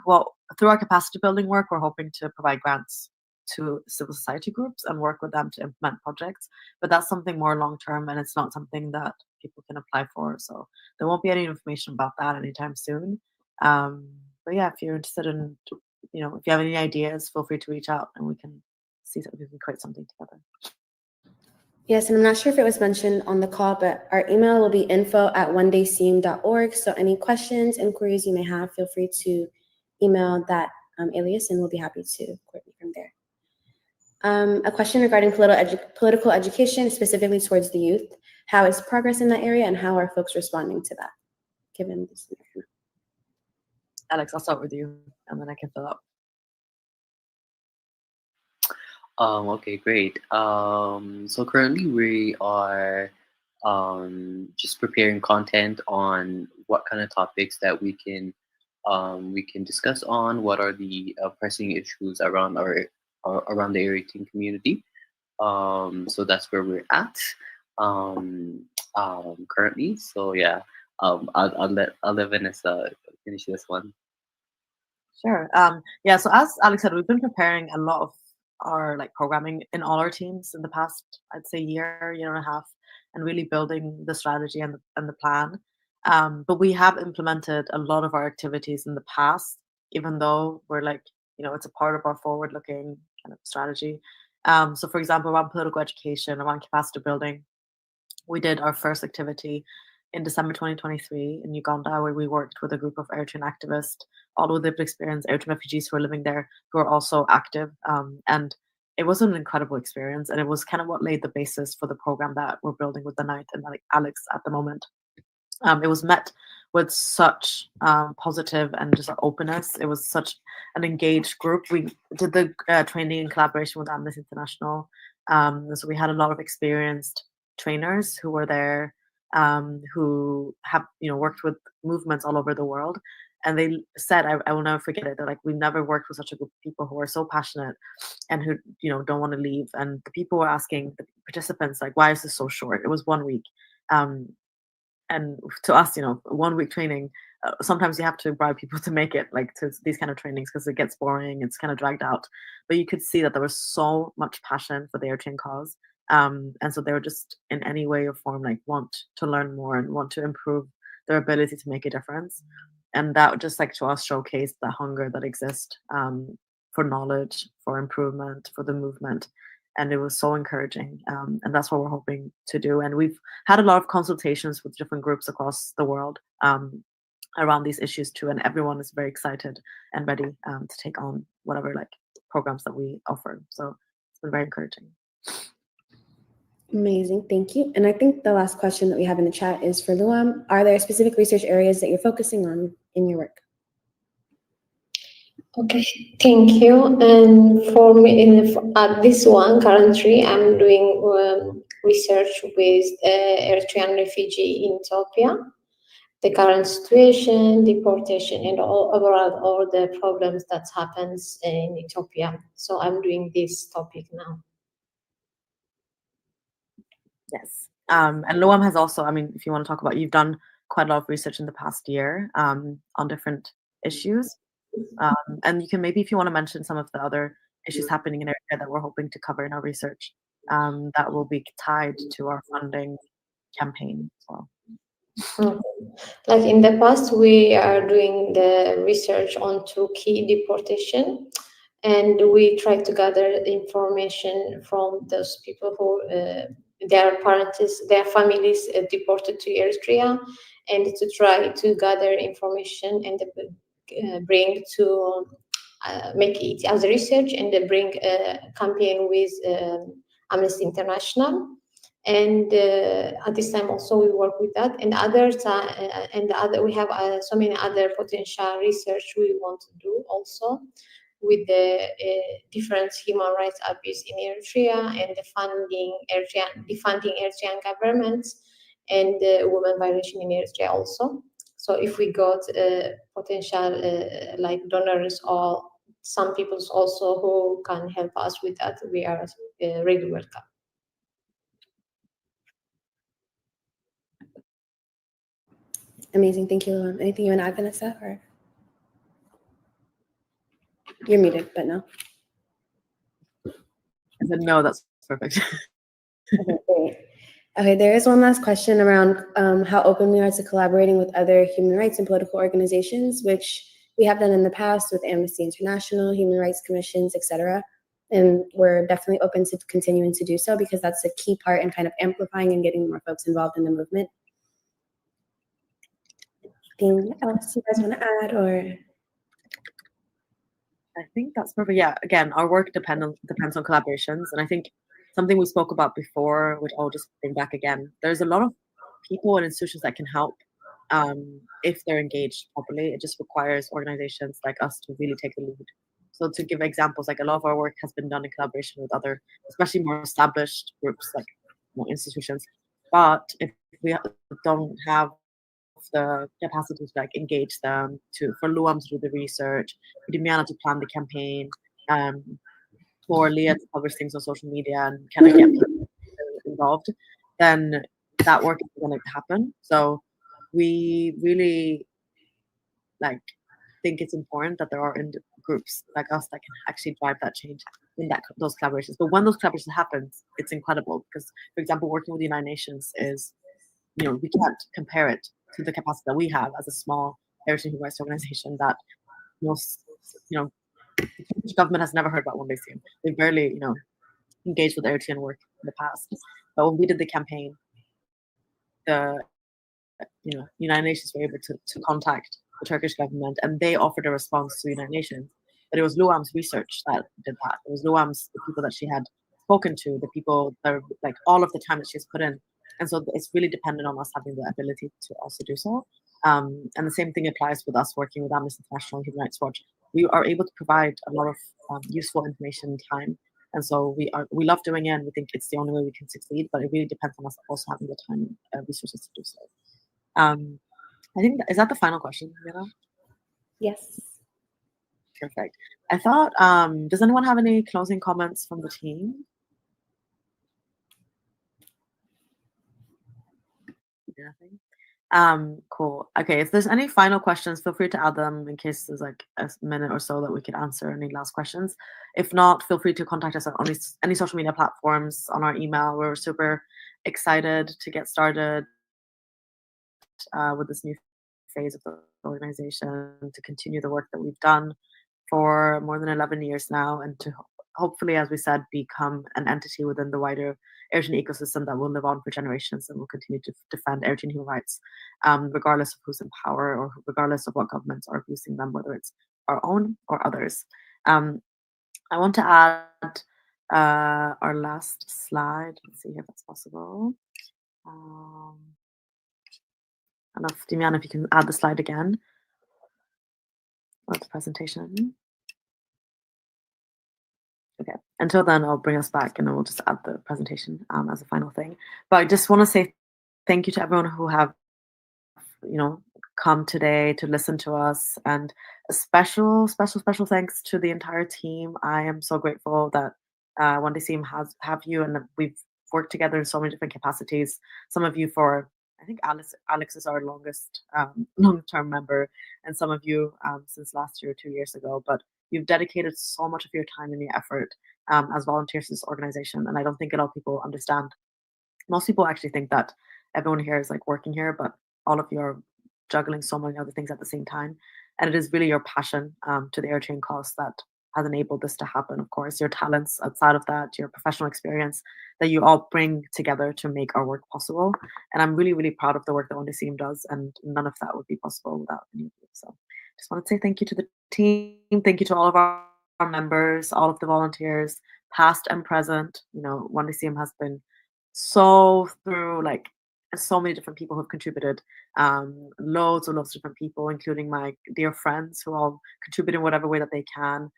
through our capacity building work, we're hoping to provide grants to civil society groups and work with them to implement projects. But that's something more long-term, and it's not something that people can apply for. So there won't be any information about that anytime soon. But yeah, if you're interested in, if you have any ideas, feel free to reach out and we can see if we can create something together. Yes, and I'm not sure if it was mentioned on the call, but our email will be info@onedayseyoum.org. So any questions, inquiries you may have, feel free to email that alias, and we'll be happy to coordinate from there. A question regarding political education, specifically towards the youth. How is progress in that area, and how are folks responding to that, given this scenario? Alex, I'll start with you, and then I can fill up. Okay, great. So currently we are just preparing content on what kind of topics that we can discuss on. What are the pressing issues around around the Eritrean community? So that's where we're at currently. So yeah, I'll let Vanessa finish this one. Sure. So as Alex said, we've been preparing a lot of our programming in all our teams in the past, I'd say year and a half, and really building the strategy and the plan. But we have implemented a lot of our activities in the past, even though we're it's a part of our forward-looking kind of strategy. So for example, around political education, around capacity building, we did our first activity in December 2023 in Uganda, where we worked with a group of Eritrean activists, all with lived experience, Eritrean refugees who are living there, who are also active. And it was an incredible experience. And it was kind of what laid the basis for the program that we're building with the Night and Alex at the moment. It was met with such positive and just openness. It was such an engaged group. We did the training in collaboration with Amnesty International. So we had a lot of experienced trainers who were there, who have worked with movements all over the world, And they said, I will never forget it. They're like, we've never worked with such a group of people who are so passionate and who, don't want to leave. And the people were asking the participants, like, why is this so short? It was 1 week. And to us, 1 week training, sometimes you have to bribe people to make it, like, to these kind of trainings, because it gets boring, it's kind of dragged out. But you could see that there was so much passion for the Eritrean cause. And so they were just in any way or form, like, want to learn more and want to improve their ability to make a difference. And that just, like, to us showcased the hunger that exists for knowledge, for improvement, for the movement. And it was so encouraging. And that's what we're hoping to do. And we've had a lot of consultations with different groups across the world around these issues too. And everyone is very excited and ready to take on whatever, like, programs that we offer. So it's been very encouraging. Amazing, thank you. And I think the last question that we have in the chat is for Luam. Are there specific research areas that you're focusing on in your work? Okay, thank you. And for me, at this one, currently, I'm doing research with Eritrean refugee in Ethiopia, the current situation, deportation, and overall all the problems that happens in Ethiopia. So I'm doing this topic now. Yes. And Luam has also, if you want to talk about, you've done quite a lot of research in the past year on different issues. And you can maybe, if you want to mention some of the other issues happening in Eritrea that we're hoping to cover in our research, that will be tied to our funding campaign as well. Like in the past, we are doing the research on Turkey deportation, and we try to gather information from those people who their parents, their families deported to Eritrea, and to try to gather information and bring to make it as research and bring a campaign with Amnesty International. And at this time also we work with that, and we have so many other potential research we want to do also with the different human rights abuse in Eritrea and defunding Eritrean governments and women violation in Eritrea also. So if we got potential like donors or some people also who can help us with that, we are really welcome. Amazing, thank you, Luam. Anything you want to add, Vanessa? Or you're muted, but no. I said, no, that's perfect. Okay, great. Okay, there is one last question around how open we are to collaborating with other human rights and political organizations, which we have done in the past with Amnesty International, human rights commissions, etc. And we're definitely open to continuing to do so, because that's a key part in kind of amplifying and getting more folks involved in the movement. Anything else you guys want to add, or? I think that's perfect. Yeah, again, our work depends on collaborations. And I think something we spoke about before, which I'll just bring back again, there's a lot of people and institutions that can help if they're engaged properly. It just requires organizations like us to really take the lead. So to give examples, like a lot of our work has been done in collaboration with other, especially more established groups, like institutions. But if we don't have the capacity to, like, engage them, for Luam to do the research, for Dimiana to plan the campaign, for Leah to publish things on social media and kind of get people involved, then that work is going to happen. So we really think it's important that there are groups like us that can actually drive that change in those collaborations. But when those collaborations happen, it's incredible, because, for example, working with the United Nations is, we can't compare it to the capacity that we have as a small Eritrean human rights organization that most, the government has never heard about One Day Seyoum. They barely, engaged with Eritrean work in the past. But when we did the campaign, the United Nations were able to contact the Turkish government, and they offered a response to the United Nations. But it was Luam's research that did that. It was Luam's, the people that she had spoken to, the people that, like, all of the time that she's put in. And so it's really dependent on us having the ability to also do so. And the same thing applies with us working with Amnesty International, Human Rights Watch. We are able to provide a lot of useful information in time. And so we love doing it, and we think it's the only way we can succeed, but it really depends on us also having the time and resources to do so. I think, is that the final question, Mira? Yes. Perfect. I thought, does anyone have any closing comments from the team? Nothing. Cool. Okay, if there's any final questions, feel free to add them in case there's like a minute or so that we could answer any last questions. If not, feel free to contact us on any social media platforms, on our email. We're super excited to get started with this new phase of the organization, to continue the work that we've done for more than 11 years now, and to hopefully, as we said, become an entity within the wider Eritrean ecosystem that will live on for generations and will continue to defend Eritrean human rights, regardless of who's in power or regardless of what governments are abusing them, whether it's our own or others. I want to add our last slide. Let's see if that's possible. I don't know if, Dimian, if you can add the slide again of the presentation. Okay, until then, I'll bring us back and then we'll just add the presentation as a final thing. But I just want to say thank you to everyone who have, come today to listen to us, and a special thanks to the entire team. I am so grateful that One Day Seyoum have you, and that we've worked together in so many different capacities. Some of you for, I think Alex is our longest long-term member, and some of you since last year, 2 years ago. But you've dedicated so much of your time and your effort as volunteers to this organization, and I don't think a lot of people understand. Most people actually think that everyone here is like working here, but all of you are juggling so many other things at the same time. And it is really your passion to the Eritrean cause that has enabled this to happen. Of course, your talents outside of that, your professional experience that you all bring together to make our work possible. And I'm really, really proud of the work that One Day Seyoum does, and none of that would be possible without any of you. So just want to say thank you to the team. Thank you to all of our members, all of the volunteers, past and present. One Day Seyoum has been so many different people who have contributed, loads of different people, including my dear friends who all contribute in whatever way that they can,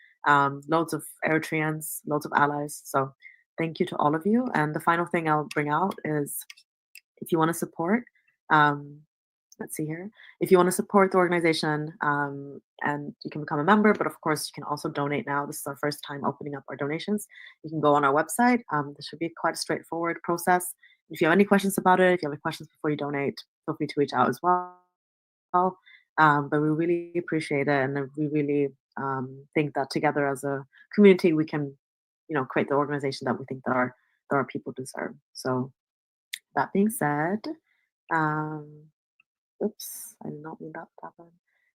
loads of Eritreans, loads of allies. So thank you to all of you. And the final thing I'll bring out is, if you want to support, let's see here. If you want to support the organization, and you can become a member, but of course you can also donate now. This is our first time opening up our donations. You can go on our website. This should be quite a straightforward process. If you have any questions about it, if you have any questions before you donate, feel free to reach out as well. But we really appreciate it, and we really think that together as a community we can, create the organization that we think that our people deserve. So that being said, oops, I did not mean that to happen.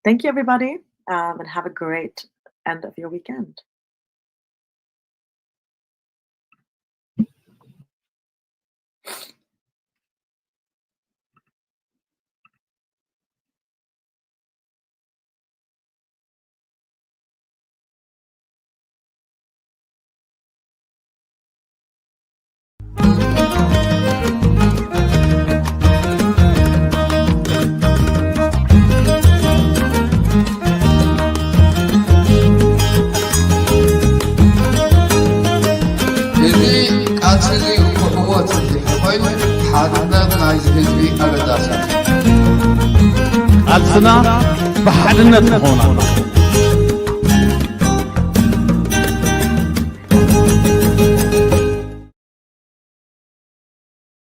Thank you, everybody, and have a great end of your weekend. قالسنا بحدنا تخونا